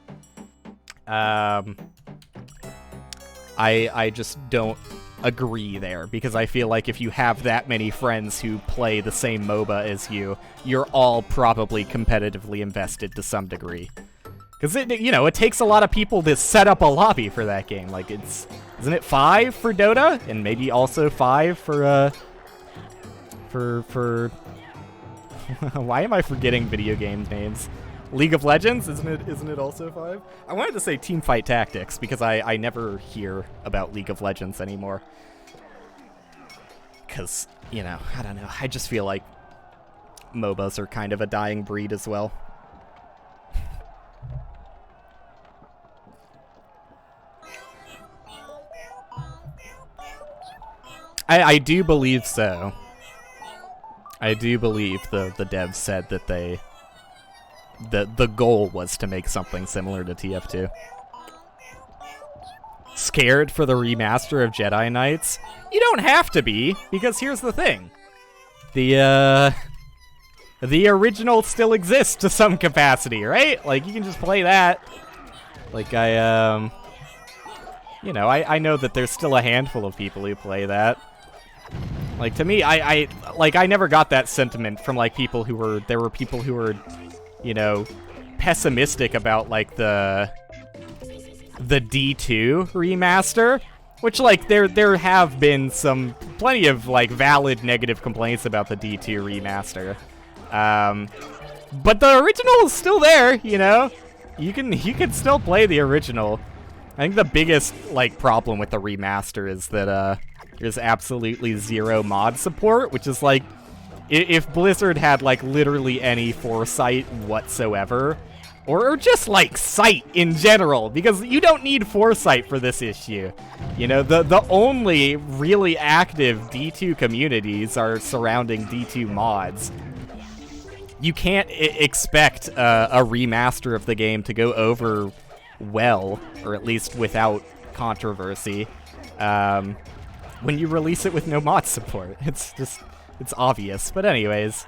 I just don't agree there, because I feel like if you have that many friends who play the same MOBA as you, you're all probably competitively invested to some degree. Because it takes a lot of people to set up a lobby for that game. Like, isn't it 5 for Dota? And maybe also 5 for why am I forgetting video game names? League of Legends, isn't it also 5? I wanted to say Teamfight Tactics, because I never hear about League of Legends anymore. Because, I don't know, I just feel like MOBAs are kind of a dying breed as well. I do believe so. I do believe the devs said that the goal was to make something similar to TF2. Scared for the remaster of Jedi Knights? You don't have to be, because here's the thing. The original still exists to some capacity, right? Like, you can just play that. Like, I know that there's still a handful of people who play that. Like, to me, I never got that sentiment from, like, people who were pessimistic about, like, the D2 remaster, which, like, there have been plenty of, like, valid negative complaints about the D2 remaster. But the original is still there, You can still play the original. I think the biggest, like, problem with the remaster is that, there's absolutely zero mod support, which is, like, if Blizzard had, like, literally any foresight whatsoever, or just, like, sight in general, because you don't need foresight for this issue. The only really active D2 communities are surrounding D2 mods. You can't expect a remaster of the game to go over well, or at least without controversy, when you release it with no mod support. It's obvious. But anyways,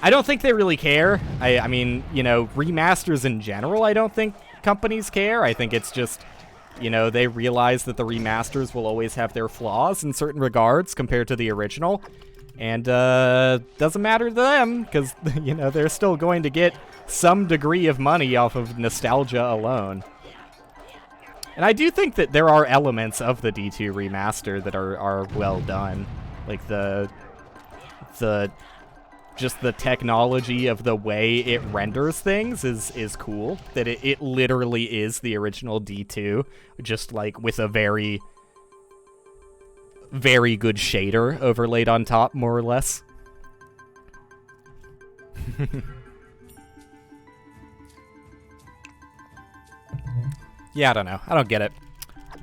I don't think they really care. I mean, remasters in general I don't think companies care. I think it's just, you know, they realize that the remasters will always have their flaws in certain regards compared to the original. And doesn't matter to them, because, you know, they're still going to get some degree of money off of nostalgia alone. And I do think that there are elements of the D2 remaster that are well done. Like just the technology of the way it renders things is cool. That it literally is the original D2, just like with a very, very good shader overlaid on top, more or less. Yeah, I don't know. I don't get it.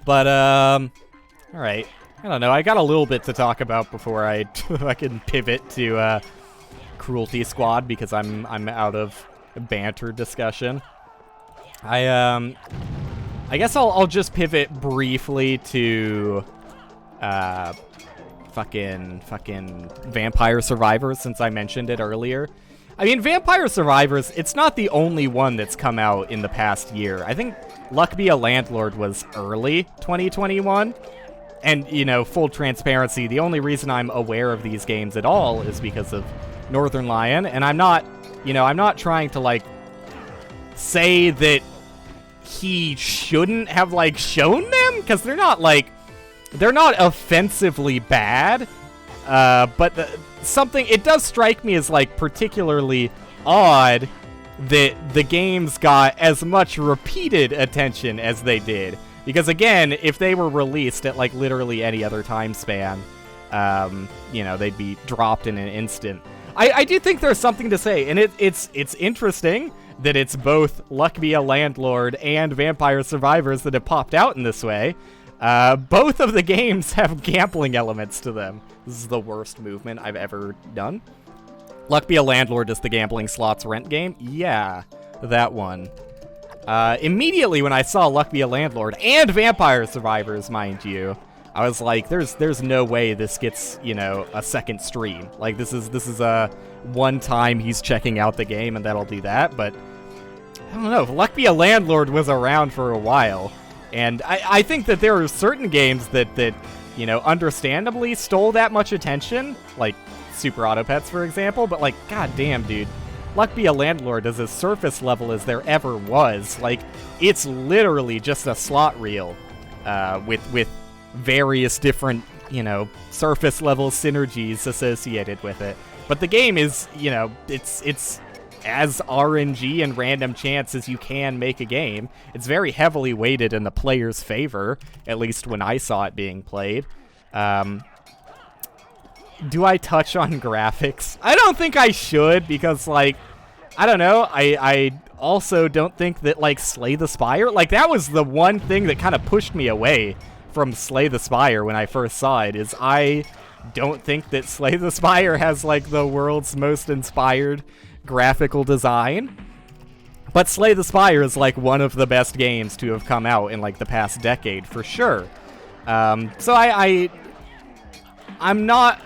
But, alright. I don't know. I got a little bit to talk about before I can pivot to, Cruelty Squad, because I'm out of banter discussion. I guess I'll just pivot briefly to, fucking Vampire Survivors, since I mentioned it earlier. I mean, Vampire Survivors, it's not the only one that's come out in the past year. I think Luck Be a Landlord was early 2021. And, you know, full transparency, the only reason I'm aware of these games at all is because of Northern Lion. And I'm not, you know, I'm not trying to, like, say that he shouldn't have, like, shown them, because they're not, like, they're not offensively bad. But something, it does strike me as, like, particularly odd that the games got as much repeated attention as they did. Because, again, if they were released at, like, literally any other time span, you know, they'd be dropped in an instant. I do think there's something to say, and it's interesting that it's both Luck Be a Landlord and Vampire Survivors that have popped out in this way. Both of the games have gambling elements to them. This is the worst movement I've ever done. Luck Be a Landlord is the gambling slots rent game? Yeah, that one. Immediately when I saw Luck Be a Landlord and Vampire Survivors, mind you, I was like, there's no way this gets, you know, a second stream. Like, this is a one time he's checking out the game and that'll do that, but I don't know. Luck Be a Landlord was around for a while, and I think that there are certain games that you know, understandably stole that much attention, like Super Auto Pets, for example, but, like, goddamn, dude. Luck Be a Landlord is as surface level as there ever was. Like, it's literally just a slot reel with various different, you know, surface level synergies associated with it. But the game is, you know, it's as RNG and random chance as you can make a game. It's very heavily weighted in the player's favor, at least when I saw it being played. Do I touch on graphics? I don't think I should, because, like, I don't know, I also don't think that, like, Slay the Spire, like, that was the one thing that kind of pushed me away from Slay the Spire when I first saw it, is I don't think that Slay the Spire has, like, the world's most inspired graphical design. But Slay the Spire is, like, one of the best games to have come out in, like, the past decade, for sure. So I'm not...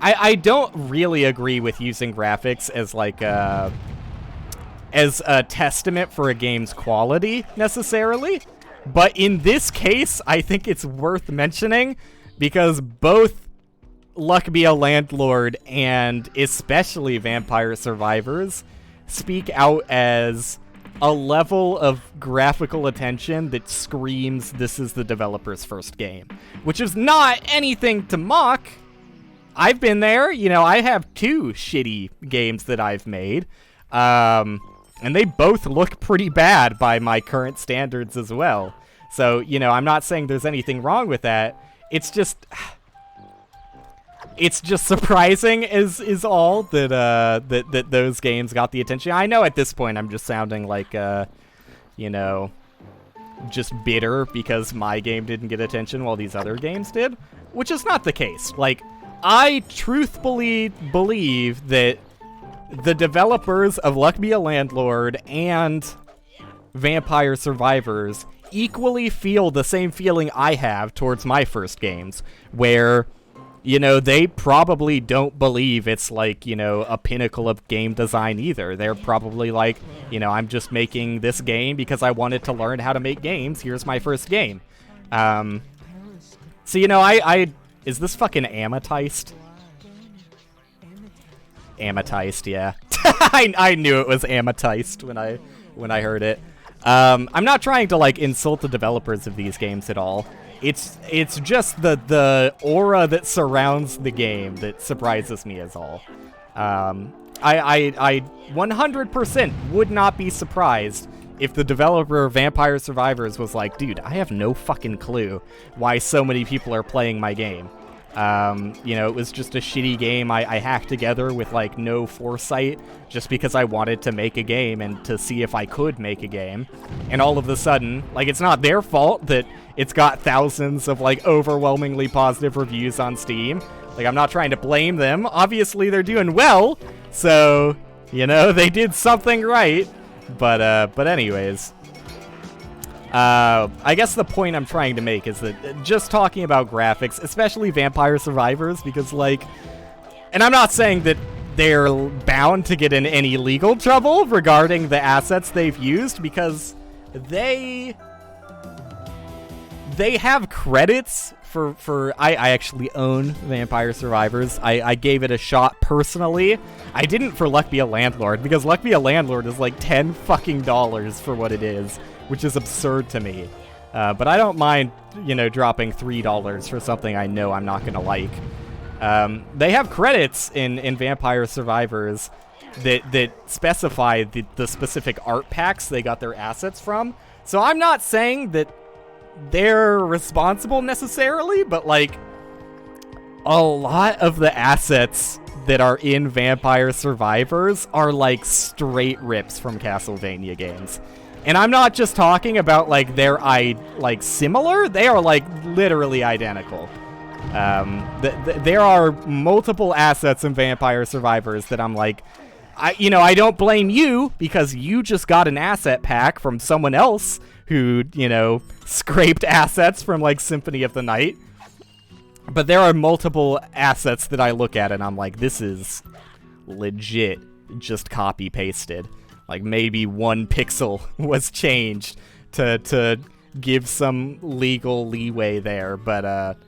I don't really agree with using graphics as, like, as a testament for a game's quality, necessarily. But in this case, I think it's worth mentioning, because both Luck Be a Landlord and especially Vampire Survivors speak out as a level of graphical attention that screams this is the developer's first game. Which is not anything to mock. I've been there, you know, I have 2 shitty games that I've made, and they both look pretty bad by my current standards as well. So, you know, I'm not saying there's anything wrong with that. It's just surprising is all that those games got the attention. I know at this point I'm just sounding like, you know, just bitter because my game didn't get attention while these other games did, which is not the case. Like, I truthfully believe that the developers of Luck Be a Landlord and Vampire Survivors equally feel the same feeling I have towards my first games, where you know, they probably don't believe it's like, you know, a pinnacle of game design either. They're probably like, you know, I'm just making this game because I wanted to learn how to make games. Here's my first game. So, you know, is this fucking amethyst? Amethyst, yeah. I knew it was amethyst when I heard it. I'm not trying to like insult the developers of these games at all. It's just the aura that surrounds the game that surprises me is all. I 100% would not be surprised if the developer of Vampire Survivors was like, dude, I have no fucking clue why so many people are playing my game. You know, it was just a shitty game I hacked together with, like, no foresight just because I wanted to make a game and to see if I could make a game. And all of a sudden, like, it's not their fault that it's got thousands of, like, overwhelmingly positive reviews on Steam. Like, I'm not trying to blame them. Obviously, they're doing well, so, you know, they did something right. But anyways, I guess the point I'm trying to make is that just talking about graphics, especially Vampire Survivors, because, like, and I'm not saying that they're bound to get in any legal trouble regarding the assets they've used, because they have credits for I actually own Vampire Survivors. I gave it a shot personally. I didn't for Luck Be a Landlord, because Luck Be a Landlord is like $10 fucking for what it is, which is absurd to me. But I don't mind, you know, dropping $3 for something I know I'm not gonna like. They have credits in Vampire Survivors that specify the specific art packs they got their assets from. So I'm not saying that they're responsible necessarily, but like a lot of the assets that are in Vampire Survivors are like straight rips from Castlevania games. And I'm not just talking about like they're like similar, they are like literally identical. There are multiple assets in Vampire Survivors that I'm like, I don't blame you because you just got an asset pack from someone else who, you know, scraped assets from like Symphony of the Night. But there are multiple assets that I look at and I'm like, this is legit just copy pasted. Like maybe one pixel was changed to give some legal leeway there, but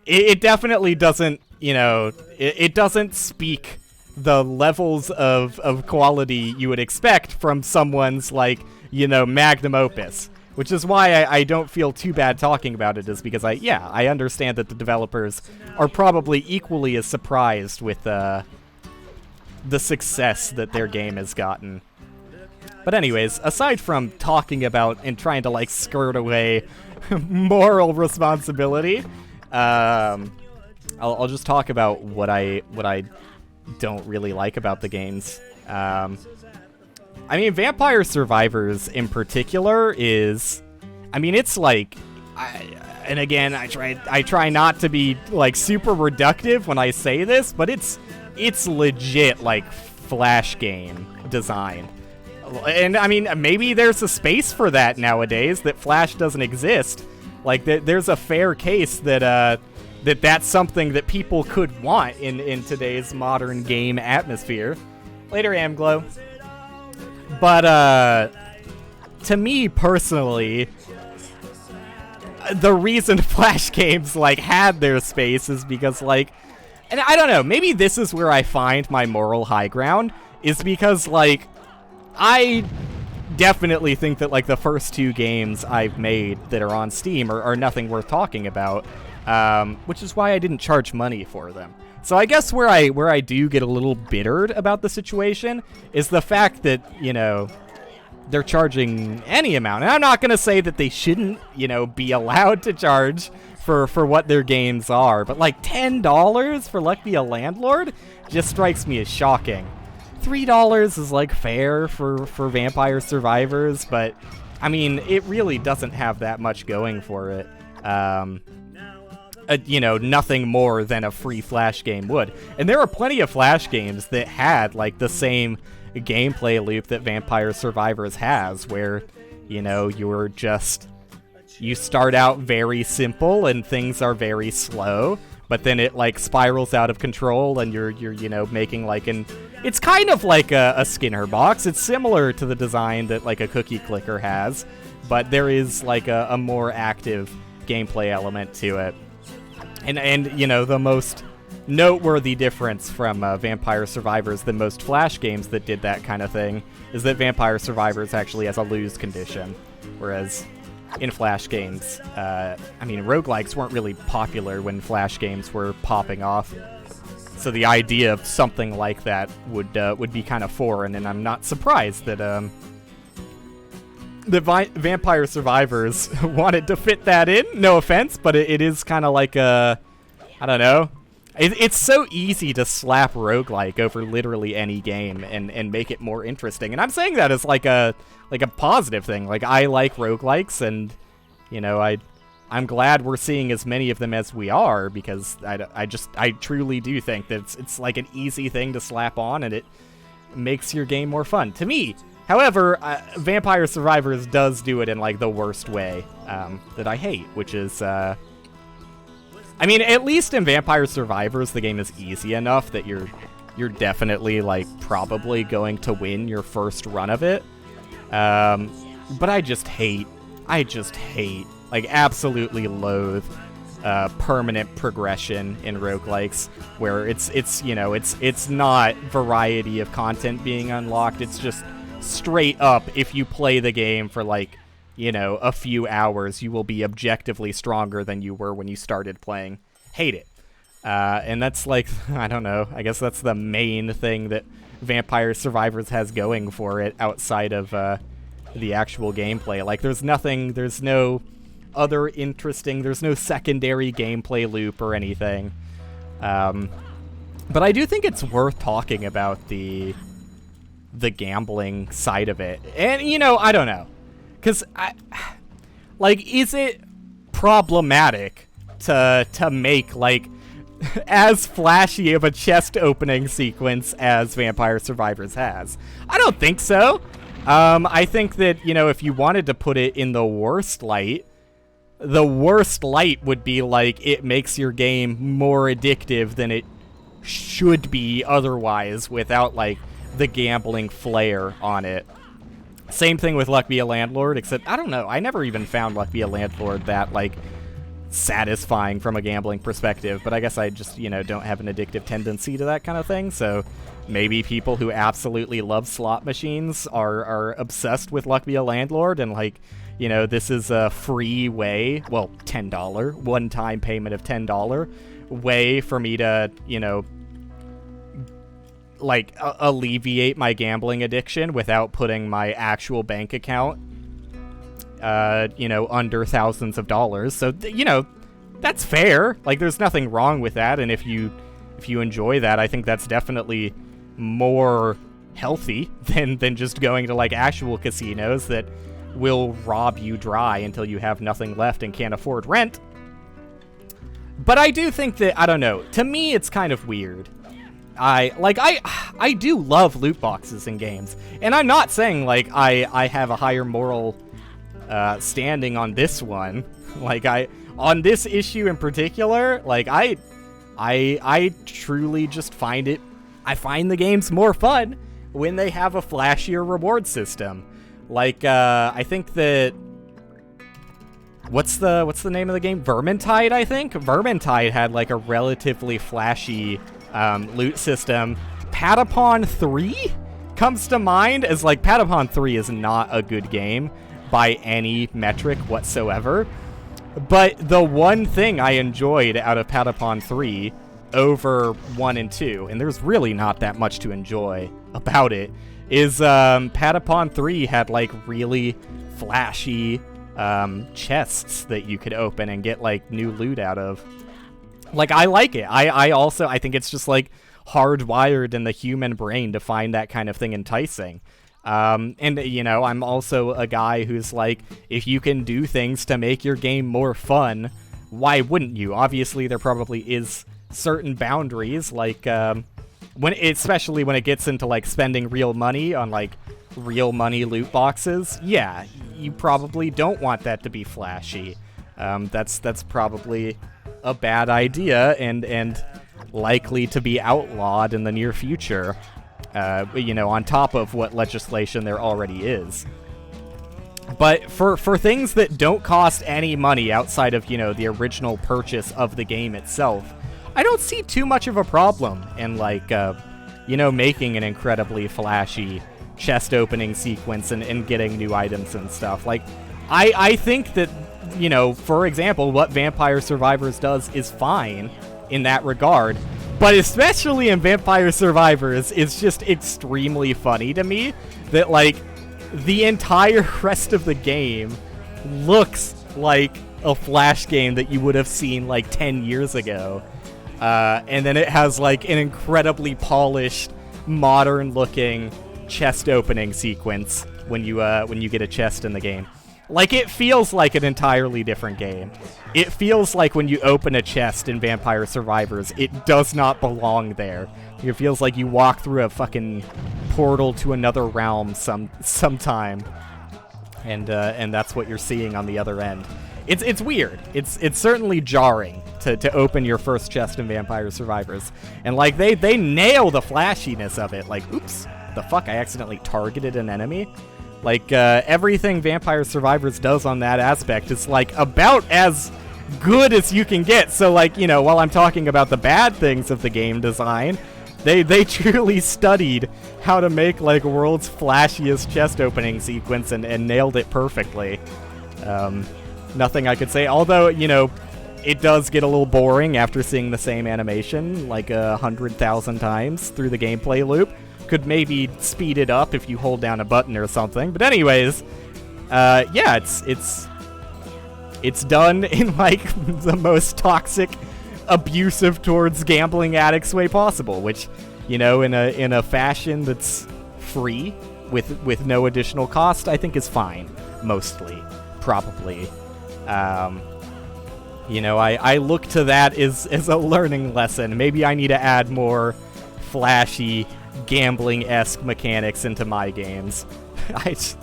it definitely doesn't, you know, it doesn't speak the levels of quality you would expect from someone's, like, you know, magnum opus. Which is why I don't feel too bad talking about it, is because I understand that the developers are probably equally as surprised with the success that their game has gotten. But anyways, aside from talking about and trying to, like, skirt away moral responsibility, I'll just talk about what I don't really like about the games. I mean, Vampire Survivors in particular is, I mean, it's like, and again, I try not to be like super reductive when I say this, but it's legit like Flash game design. And I mean, maybe there's a space for that nowadays, that Flash doesn't exist. Like there's a fair case that that's something that people could want in today's modern game atmosphere. Later, Amglow. But to me personally, the reason Flash games like had their space is because, like, and I don't know, maybe this is where I find my moral high ground, is because, like, I definitely think that, like, the first two games I've made that are on Steam are nothing worth talking about, which is why I didn't charge money for them. So I guess where I do get a little bittered about the situation is the fact that, you know, they're charging any amount. And I'm not going to say that they shouldn't, you know, be allowed to charge for what their games are. But like $10 for Luck Be a Landlord just strikes me as shocking. $3 is like fair for Vampire Survivors, but I mean, it really doesn't have that much going for it. You know, nothing more than a free Flash game would. And there are plenty of Flash games that had, like, the same gameplay loop that Vampire Survivors has, where, you know, you start out very simple and things are very slow, but then it like spirals out of control, and you're you know, making like an, it's kind of like a Skinner box. It's similar to the design that like a cookie clicker has, but there is like a more active gameplay element to it. And you know, the most noteworthy difference from Vampire Survivors than most Flash games that did that kind of thing is that Vampire Survivors actually has a lose condition, whereas in Flash games, I mean, roguelikes weren't really popular when Flash games were popping off, so the idea of something like that would be kind of foreign, and I'm not surprised that Vampire Survivors wanted to fit that in. No offense, but it is kind of like a, I don't know. It's so easy to slap roguelike over literally any game and make it more interesting. And I'm saying that as like a positive thing. Like, I like roguelikes, and you know, I'm glad we're seeing as many of them as we are, because I truly do think that it's like an easy thing to slap on, and it makes your game more fun to me. However, Vampire Survivors does do it in like the worst way that I hate, which is I mean, at least in Vampire Survivors, the game is easy enough that you're definitely like probably going to win your first run of it. But I just hate, like absolutely loathe permanent progression in roguelikes, where it's you know, it's not variety of content being unlocked. It's just straight up, if you play the game for like, you know, a few hours, you will be objectively stronger than you were when you started playing. Hate it. And that's like, I don't know, I guess that's the main thing that Vampire Survivors has going for it outside of the actual gameplay. Like, there's no other interesting, there's no secondary gameplay loop or anything. But I do think it's worth talking about the gambling side of it. And, you know, I don't know. Because, like, is it problematic to make, like, as flashy of a chest opening sequence as Vampire Survivors has? I don't think so. I think that, you know, if you wanted to put it in the worst light would be, like, it makes your game more addictive than it should be otherwise without, like, the gambling flair on it. Same thing with Luck Be a Landlord, except, I don't know, I never even found Luck Be a Landlord that, like, satisfying from a gambling perspective, but I guess I just, you know, don't have an addictive tendency to that kind of thing, so maybe people who absolutely love slot machines are obsessed with Luck Be a Landlord, and, like, you know, this is a free way, well, $10, one-time payment of $10, way for me to, you know, like, alleviate my gambling addiction without putting my actual bank account, you know, under thousands of dollars. So, you know, that's fair. Like, there's nothing wrong with that, and if you enjoy that, I think that's definitely more healthy than just going to, like, actual casinos that will rob you dry until you have nothing left and can't afford rent. But I do think that, I don't know, to me it's kind of weird. I do love loot boxes in games, and I'm not saying, like, I have a higher moral standing on this one. Like, on this issue in particular, like, I truly just find the games more fun when they have a flashier reward system. Like, I think that, what's the name of the game? Vermintide, I think? Vermintide had, like, a relatively flashy loot system. Patapon 3 comes to mind as, like, Patapon 3 is not a good game by any metric whatsoever, but the one thing I enjoyed out of Patapon 3 over 1 and 2, and there's really not that much to enjoy about it, is Patapon 3 had, like, really flashy chests that you could open and get, like, new loot out of. Like, I like it. I think it's just, like, hardwired in the human brain to find that kind of thing enticing. And, you know, I'm also a guy who's like, if you can do things to make your game more fun, why wouldn't you? Obviously, there probably is certain boundaries, like, especially when it gets into, like, spending real money on, like, real money loot boxes. Yeah, you probably don't want that to be flashy. That's probably a bad idea and likely to be outlawed in the near future, on top of what legislation there already is. But for things that don't cost any money outside of, the original purchase of the game itself, I don't see too much of a problem in, making an incredibly flashy chest opening sequence and getting new items and stuff. Like, I think that, for example, what Vampire Survivors does is fine in that regard, but especially in Vampire Survivors, it's just extremely funny to me that, the entire rest of the game looks like a Flash game that you would have seen 10 years ago. And then it has an incredibly polished, modern looking chest opening sequence when you get a chest in the game. It feels like an entirely different game. It feels like when you open a chest in Vampire Survivors, it does not belong there. It feels like you walk through a fucking portal to another realm sometime, and that's what you're seeing on the other end. It's weird. It's certainly jarring to open your first chest in Vampire Survivors, and they nail the flashiness of it. Oops, the fuck! I accidentally targeted an enemy. Everything Vampire Survivors does on that aspect is about as good as you can get. So while I'm talking about the bad things of the game design, They truly studied how to make world's flashiest chest opening sequence and nailed it perfectly. Nothing I could say. Although, it does get a little boring after seeing the same animation 100,000 times through the gameplay loop. Could maybe speed it up if you hold down a button or something. But anyways, yeah, it's done in the most toxic, abusive towards gambling addicts way possible, which, in a fashion that's free with no additional cost, I think is fine, mostly, probably. I look to that as a learning lesson. Maybe I need to add more flashy, gambling-esque mechanics into my games. That's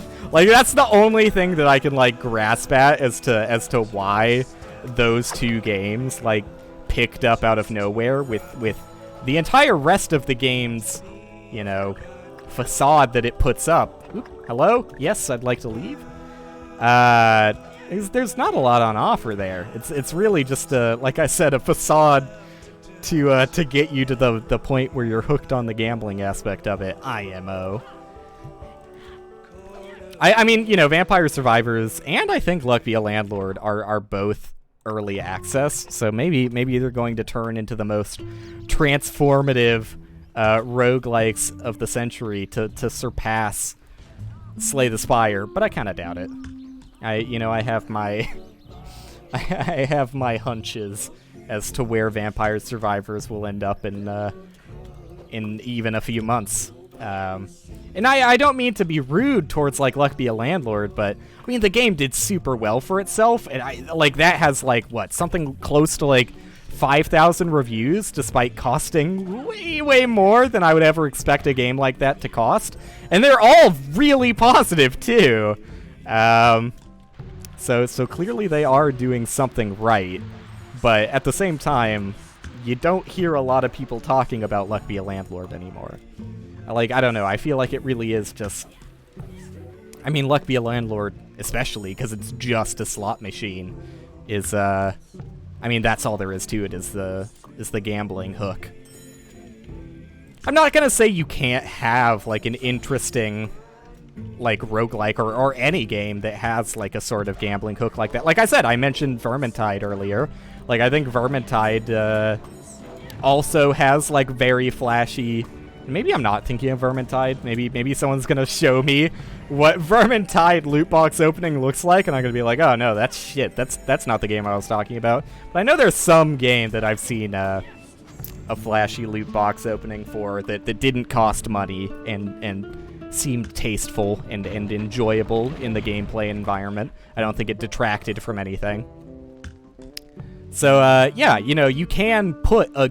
the only thing that I can grasp at as to why those two games picked up out of nowhere with the entire rest of the game's, facade that it puts up. Oop, hello? Yes, I'd like to leave. There's not a lot on offer there. It's really just like I said, a facade to get you to the point where you're hooked on the gambling aspect of it. IMO. I mean, Vampire Survivors and I think Luck Be a Landlord are both early access, so maybe they're going to turn into the most transformative roguelikes of the century to surpass Slay the Spire, but I kind of doubt it. I have my I have my hunches as to where Vampire Survivors will end up in even a few months. And I don't mean to be rude towards Luck Be a Landlord, but I mean the game did super well for itself, and that has something close to 5,000 reviews, despite costing way more than I would ever expect a game like that to cost, and they're all really positive too. So clearly they are doing something right, but at the same time, you don't hear a lot of people talking about Luck Be a Landlord anymore. I don't know, I feel like it really is just... I mean, Luck Be a Landlord, especially, because it's just a slot machine, is, I mean, that's all there is to it, is the gambling hook. I'm not gonna say you can't have, an interesting, roguelike, or any game that has, a sort of gambling hook like that. Like I said, I mentioned Vermintide earlier. I think Vermintide, also has, very flashy... Maybe I'm not thinking of Vermintide. Maybe someone's gonna show me what Vermintide loot box opening looks like, and I'm gonna be like, oh no, that's shit. That's not the game I was talking about. But I know there's some game that I've seen a flashy loot box opening for that didn't cost money and seemed tasteful and enjoyable in the gameplay environment. I don't think it detracted from anything. So yeah, you can put a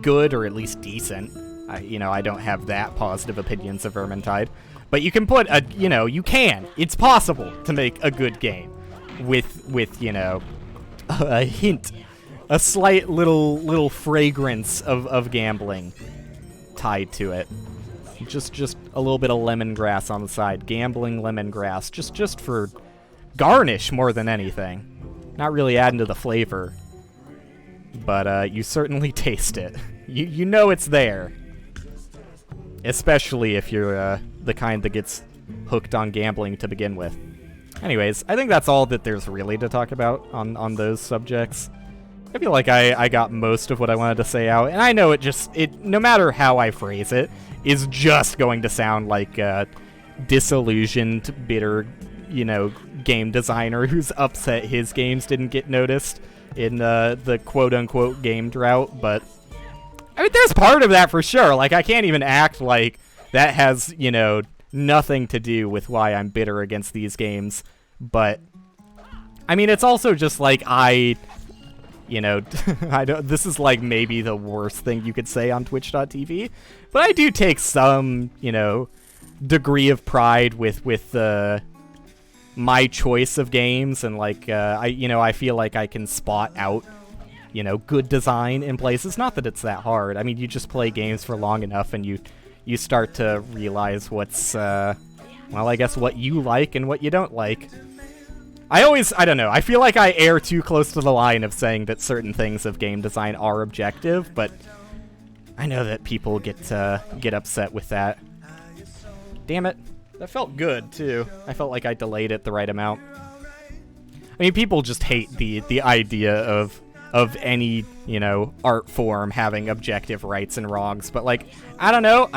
good or at least decent. I don't have that positive opinions of Vermintide, but you can put it's possible to make a good game with a hint a slight little fragrance of gambling tied to it. Just a little bit of lemongrass on the side. Gambling lemongrass. Just for garnish more than anything. Not really adding to the flavor. But you certainly taste it. You know it's there. Especially if you're the kind that gets hooked on gambling to begin with. Anyways, I think that's all that there's really to talk about on those subjects. I feel like I got most of what I wanted to say out, and I know it no matter how I phrase it, is just going to sound like a disillusioned, bitter, game designer who's upset his games didn't get noticed in the quote-unquote game drought, but I mean, there's part of that for sure. Like, I can't even act like that has, nothing to do with why I'm bitter against these games, but I mean, it's also just like I don't, this is like maybe the worst thing you could say on Twitch.tv, but I do take some, degree of pride with my choice of games, and like, I feel like I can spot out, good design in places. Not that it's that hard. I mean, you just play games for long enough and you start to realize what's, well, I guess what you like and what you don't like. I don't know, I feel like I err too close to the line of saying that certain things of game design are objective, but I know that people get upset with that. Damn it. That felt good, too. I felt like I delayed it the right amount. I mean, people just hate the idea of any, art form having objective rights and wrongs, but, like, I don't know,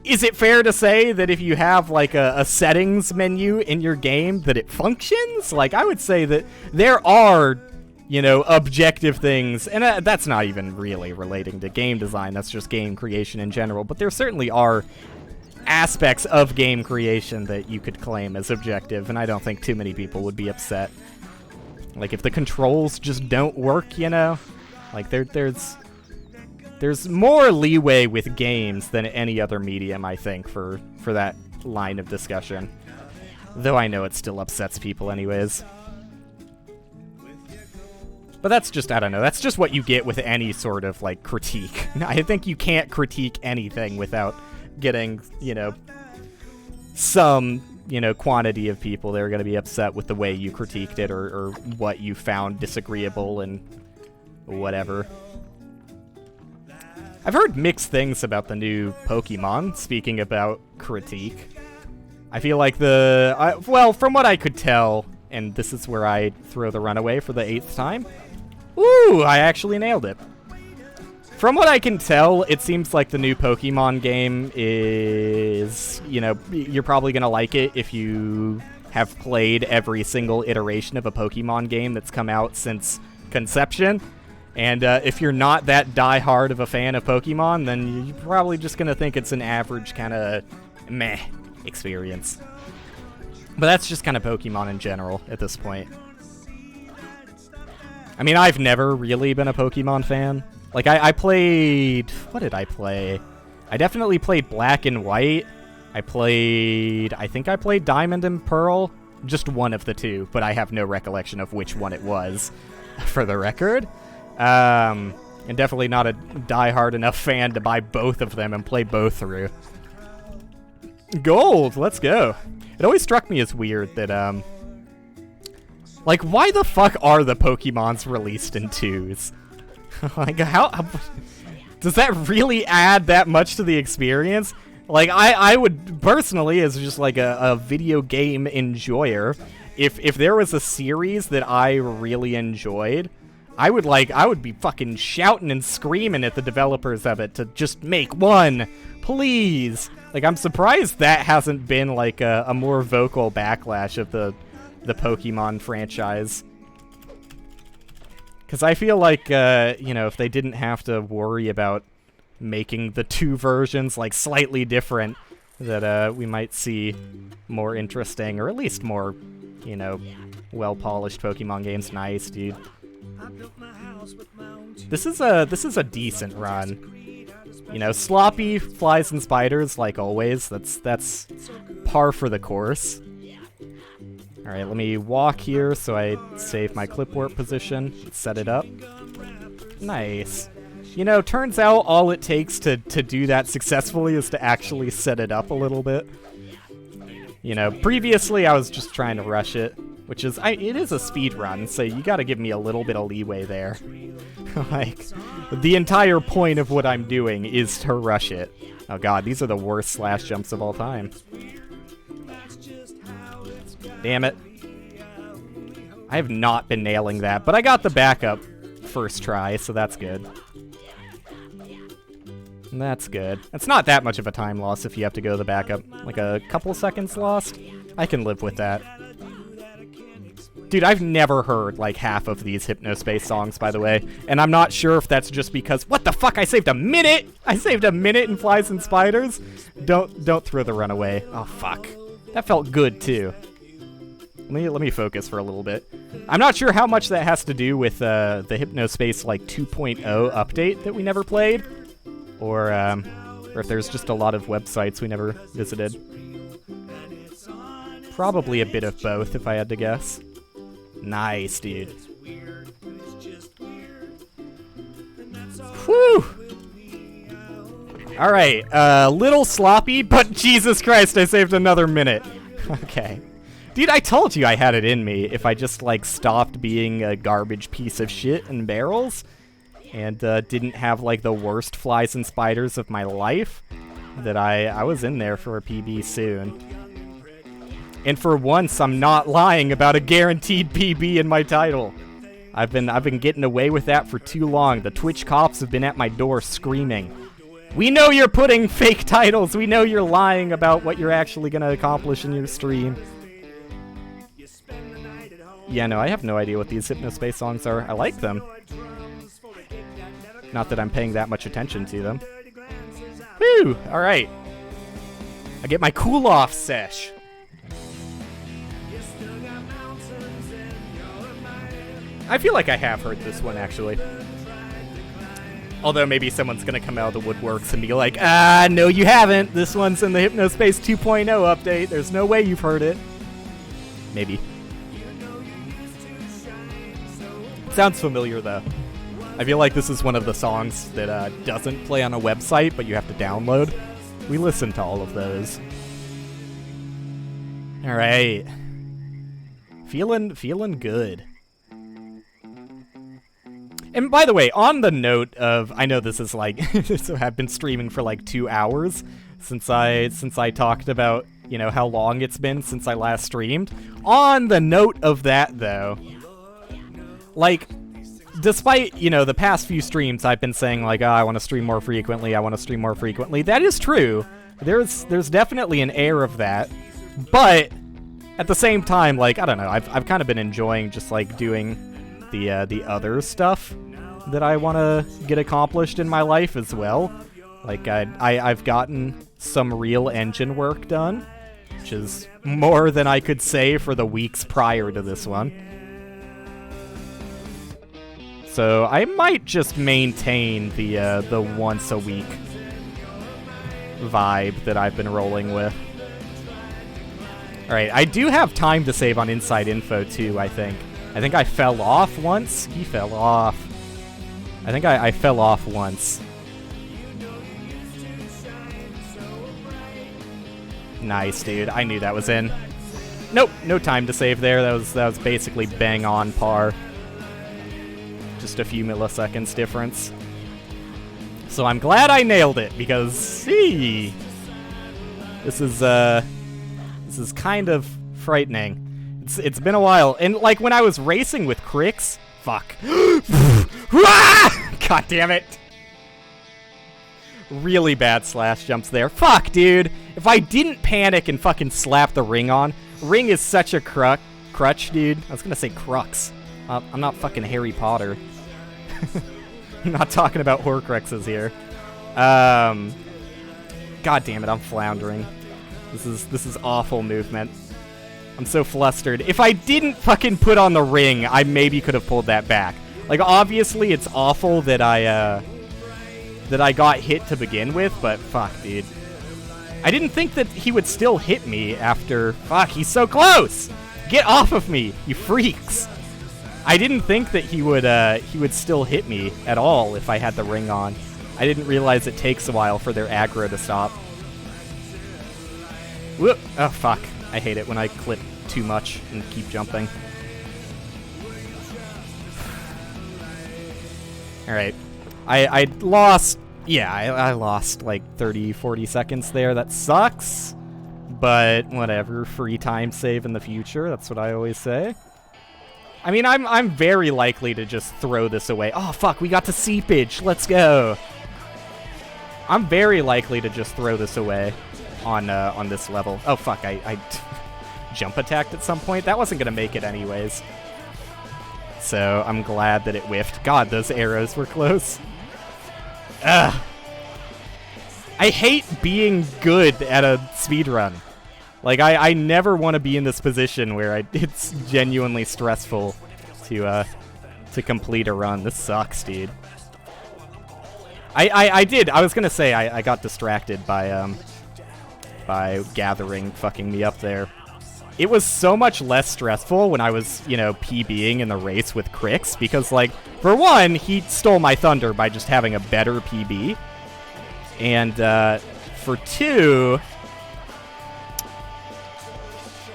is it fair to say that if you have, like, a settings menu in your game, that it functions? Like, I would say that there are, objective things, and that's not even really relating to game design, that's just game creation in general, but there certainly are aspects of game creation that you could claim as objective, and I don't think too many people would be upset. Like, if the controls just don't work, like, there's more leeway with games than any other medium, I think, for that line of discussion. Though I know it still upsets people anyways. But that's just, I don't know, that's just what you get with any sort of, like, critique. I think you can't critique anything without getting, some, quantity of people that are going to be upset with the way you critiqued it or what you found disagreeable and whatever. I've heard mixed things about the new Pokemon, speaking about critique. I feel like well, from what I could tell, and this is where I throw the runaway for the 8th time. Ooh, I actually nailed it. From what I can tell, it seems like the new Pokemon game is, you're probably going to like it if you have played every single iteration of a Pokemon game that's come out since conception. And if you're not that die-hard of a fan of Pokemon, then you're probably just going to think it's an average kind of meh experience. But that's just kind of Pokemon in general at this point. I mean, I've never really been a Pokemon fan. Like, I played... What did I play? I definitely played Black and White. I think I played Diamond and Pearl. Just one of the two, but I have no recollection of which one it was, for the record. And definitely not a die-hard enough fan to buy both of them and play both through. Gold! Let's go. It always struck me as weird that, like, why the fuck are the Pokemons released in 2s? Like, how does that really add that much to the experience? Like, I would, personally, as just, like, a video game enjoyer, if there was a series that I really enjoyed, I would be fucking shouting and screaming at the developers of it to just make one, please. Like, I'm surprised that hasn't been, like, a more vocal backlash of the Pokemon franchise. Because I feel like, if they didn't have to worry about making the 2 versions, like, slightly different, that, we might see more interesting, or at least more, well-polished Pokemon games. Nice, dude. This is a decent run. Sloppy flies and spiders, like always. That's par for the course. Alright, let me walk here so I save my clip warp position, set it up. Nice. You know, turns out all it takes to do that successfully is to actually set it up a little bit. You know, previously I was just trying to rush it, which is, it is a speed run, so you gotta give me a little bit of leeway there. Like, the entire point of what I'm doing is to rush it. Oh god, these are the worst slash jumps of all time. Damn it. I have not been nailing that, but I got the backup first try, so that's good. That's good. It's not that much of a time loss if you have to go to the backup. Like a couple seconds lost? I can live with that. Dude, I've never heard like half of these Hypnospace songs, by the way. And I'm not sure if that's just because, what the fuck, I saved a minute! I saved a minute in Flies and Spiders? Don't throw the runaway. Oh, fuck. That felt good, too. Let me focus for a little bit. I'm not sure how much that has to do with the Hypnospace like 2.0 update that we never played. Or if there's just a lot of websites we never visited. Probably a bit of both, if I had to guess. Nice, dude. Whew! Alright, little sloppy, but Jesus Christ, I saved another minute. Okay. Dude, I told you I had it in me if I just, like, stopped being a garbage piece of shit in barrels and didn't have, like, the worst Flies and Spiders of my life, that I was in there for a PB soon. And for once, I'm not lying about a guaranteed PB in my title. I've been getting away with that for too long. The Twitch cops have been at my door screaming, "We know you're putting fake titles. We know you're lying about what you're actually going to accomplish in your stream." Yeah, no, I have no idea what these Hypnospace songs are. I like them. Not that I'm paying that much attention to them. Whew! Alright. I get my cool-off sesh. I feel like I have heard this one, actually. Although maybe someone's gonna come out of the woodworks and be like, no you haven't! This one's in the Hypnospace 2.0 update. There's no way you've heard it. Maybe. Sounds familiar, though. I feel like this is one of the songs that doesn't play on a website, but you have to download. We listen to all of those. Alright. Feeling good. And by the way, on the note of, I know this is like, so I've been streaming for like 2 hours since I talked about, you know, how long it's been since I last streamed. On the note of that, though, like, despite, you know, the past few streams I've been saying, like, I want to stream more frequently, I want to stream more frequently. That is true. There's definitely an air of that. But at the same time, like, I don't know, I've kind of been enjoying just, like, doing the other stuff that I want to get accomplished in my life as well. Like, I've gotten some real engine work done, which is more than I could say for the weeks prior to this one. So I might just maintain the once a week vibe that I've been rolling with. Alright, I do have time to save on Inside Info too, I think. I think I fell off once. He fell off. I think I fell off once. Nice, dude. I knew that was in. Nope, no time to save there. That was basically bang on par. Just a few milliseconds difference. So I'm glad I nailed it because, see, this is kind of frightening. It's been a while, and like when I was racing with Crix, fuck. God damn it. Really bad slash jumps there. Fuck, dude. If I didn't panic and fucking slap the ring on, ring is such a crutch, dude. I was gonna say crux. I'm not fucking Harry Potter. I'm not talking about Horcruxes here. God damn it, I'm floundering. This is awful movement. I'm so flustered. If I didn't fucking put on the ring, I maybe could have pulled that back. Like, obviously, it's awful that I got hit to begin with, but fuck, dude. I didn't think that he would still hit me after... Fuck, he's so close! Get off of me, you freaks! I didn't think that he would still hit me at all if I had the ring on. I didn't realize it takes a while for their aggro to stop. Whoop! Oh, fuck. I hate it when I clip too much and keep jumping. Alright. I lost... Yeah, I lost like 30, 40 seconds there. That sucks. But whatever. Free time save in the future. That's what I always say. I mean, I'm very likely to just throw this away. Oh, fuck. We got to seepage. Let's go. I'm very likely to just throw this away on this level. Oh, fuck. I jump attacked at some point. That wasn't going to make it anyways. So I'm glad that it whiffed. God, those arrows were close. Ugh. I hate being good at a speedrun. Like, I never want to be in this position where it's genuinely stressful to complete a run. This sucks, dude. I was gonna say I got distracted by Gathering fucking me up there. It was so much less stressful when I was, you know, PBing in the race with Crix, because, like, for one, he stole my thunder by just having a better PB. And, for two,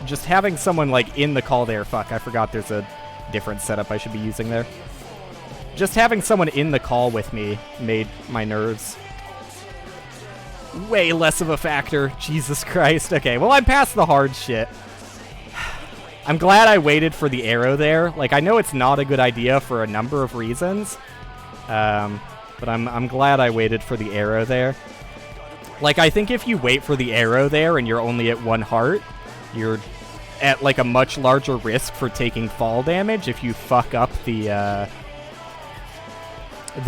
just having someone, like, in the call there, fuck, I forgot there's a different setup I should be using there. Just having someone in the call with me made my nerves way less of a factor. Jesus Christ. Okay, well, I'm past the hard shit. I'm glad I waited for the arrow there. Like, I know it's not a good idea for a number of reasons, but I'm glad I waited for the arrow there. Like, I think if you wait for the arrow there and you're only at 1 heart, you're at, like, a much larger risk for taking fall damage if you fuck up the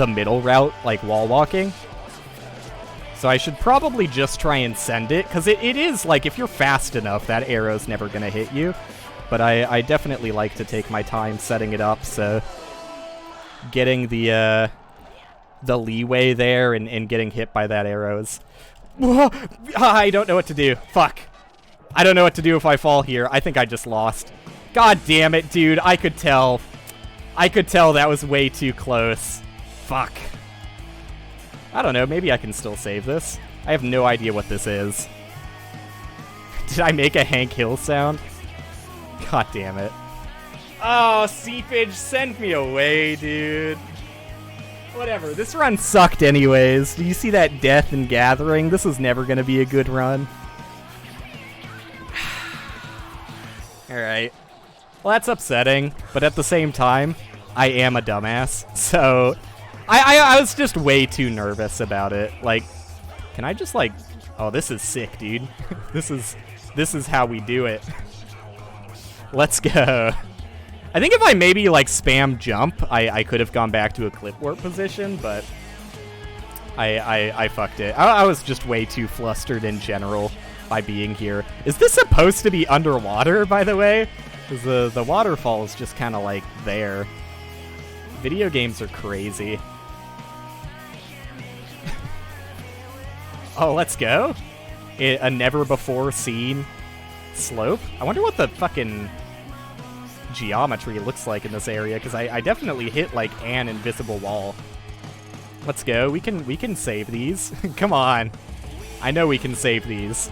middle route, like wall walking. So I should probably just try and send it, because it is, like, if you're fast enough, that arrow's never going to hit you. But I definitely like to take my time setting it up, so getting the leeway there and getting hit by that arrow is... I don't know what to do. Fuck. I don't know what to do if I fall here. I think I just lost. God damn it, dude. I could tell. I could tell that was way too close. Fuck. I don't know. Maybe I can still save this. I have no idea what this is. Did I make a Hank Hill sound? God damn it. Oh, seepage, send me away, dude. Whatever, this run sucked anyways. Do you see that death and Gathering? This was never gonna be a good run. Alright. Well, that's upsetting, but at the same time, I am a dumbass. So, I was just way too nervous about it. Like, can I just, like... Oh, this is sick, dude. This is how we do it. Let's go. I think if I maybe, like, spam jump, I could have gone back to a clip warp position, but I fucked it. I was just way too flustered in general by being here. Is this supposed to be underwater, by the way? Because the waterfall is just kind of, like, there. Video games are crazy. Oh, let's go. A never-before-seen slope. I wonder what the fucking geometry looks like in this area, because I definitely hit, like, an invisible wall. Let's go. We can save these. Come on. I know we can save these.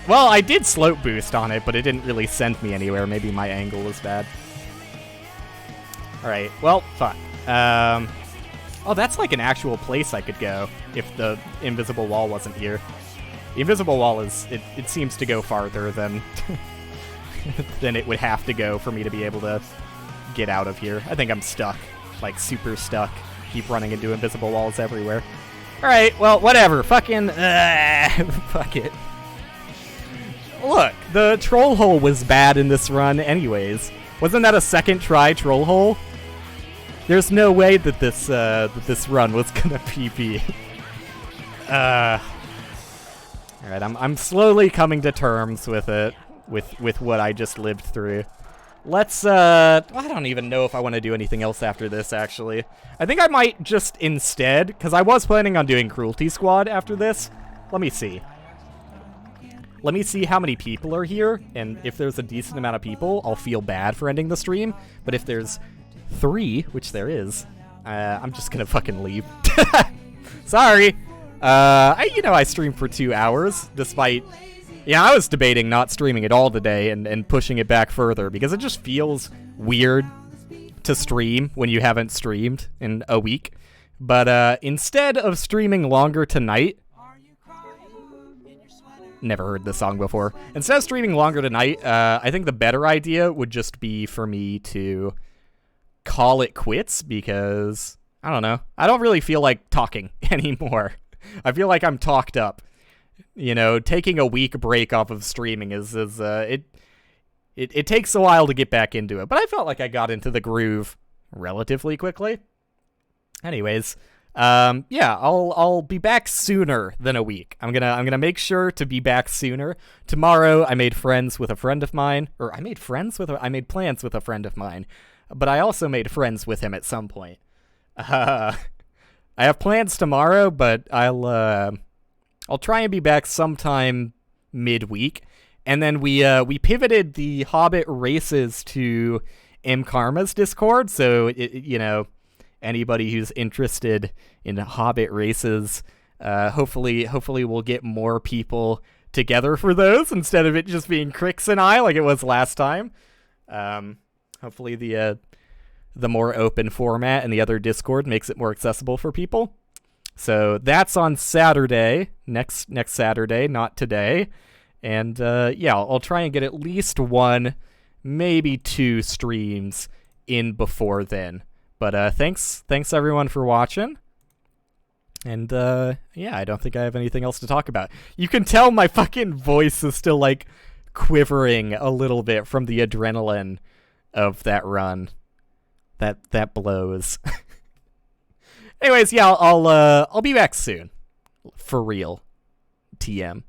Well, I did slope boost on it, but it didn't really send me anywhere. Maybe my angle was bad. Alright, well, fuck. Oh, that's like an actual place I could go if the invisible wall wasn't here. The invisible wall is, it seems to go farther than than it would have to go for me to be able to get out of here. I think I'm stuck, like super stuck. Keep running into invisible walls everywhere. Alright, well, whatever. Fucking, fuck it. Look, the troll hole was bad in this run anyways. Wasn't that a second try troll hole? There's no way that this run was gonna PB. Alright, I'm slowly coming to terms with it, with what I just lived through. Let's, I don't even know if I want to do anything else after this, actually. I think I might just instead, because I was planning on doing Cruelty Squad after this. Let me see. let me see how many people are here, and if there's a decent amount of people, I'll feel bad for ending the stream. But if there's 3, which there is, I'm just gonna fucking leave. Sorry. I streamed for 2 hours, despite... Yeah, I was debating not streaming at all today and pushing it back further, because it just feels weird to stream when you haven't streamed in a week. But instead of streaming longer tonight... Never heard this song before. Instead of streaming longer tonight, I think the better idea would just be for me to call it quits, because, I don't know, I don't really feel like talking anymore. I feel like I'm talked up. You know, taking a week break off of streaming it takes a while to get back into it, but I felt like I got into the groove relatively quickly. Anyways, yeah, I'll be back sooner than a week. I'm gonna make sure to be back sooner. Tomorrow, I made plans with a friend of mine, but I also made friends with him at some point. I have plans tomorrow, but I'll try and be back sometime midweek. And then we pivoted the Hobbit races to M Karma's Discord, so you know, anybody who's interested in Hobbit races, hopefully we'll get more people together for those instead of it just being Crix and I like it was last time. Hopefully the more open format and the other Discord makes it more accessible for people. So that's on Saturday, next Saturday, not today. And yeah, I'll try and get at least 1, maybe 2 streams in before then. But thanks everyone for watching. And yeah, I don't think I have anything else to talk about. You can tell my fucking voice is still like quivering a little bit from the adrenaline of that run. That blows. Anyways, yeah, I'll be back soon. For real. TM.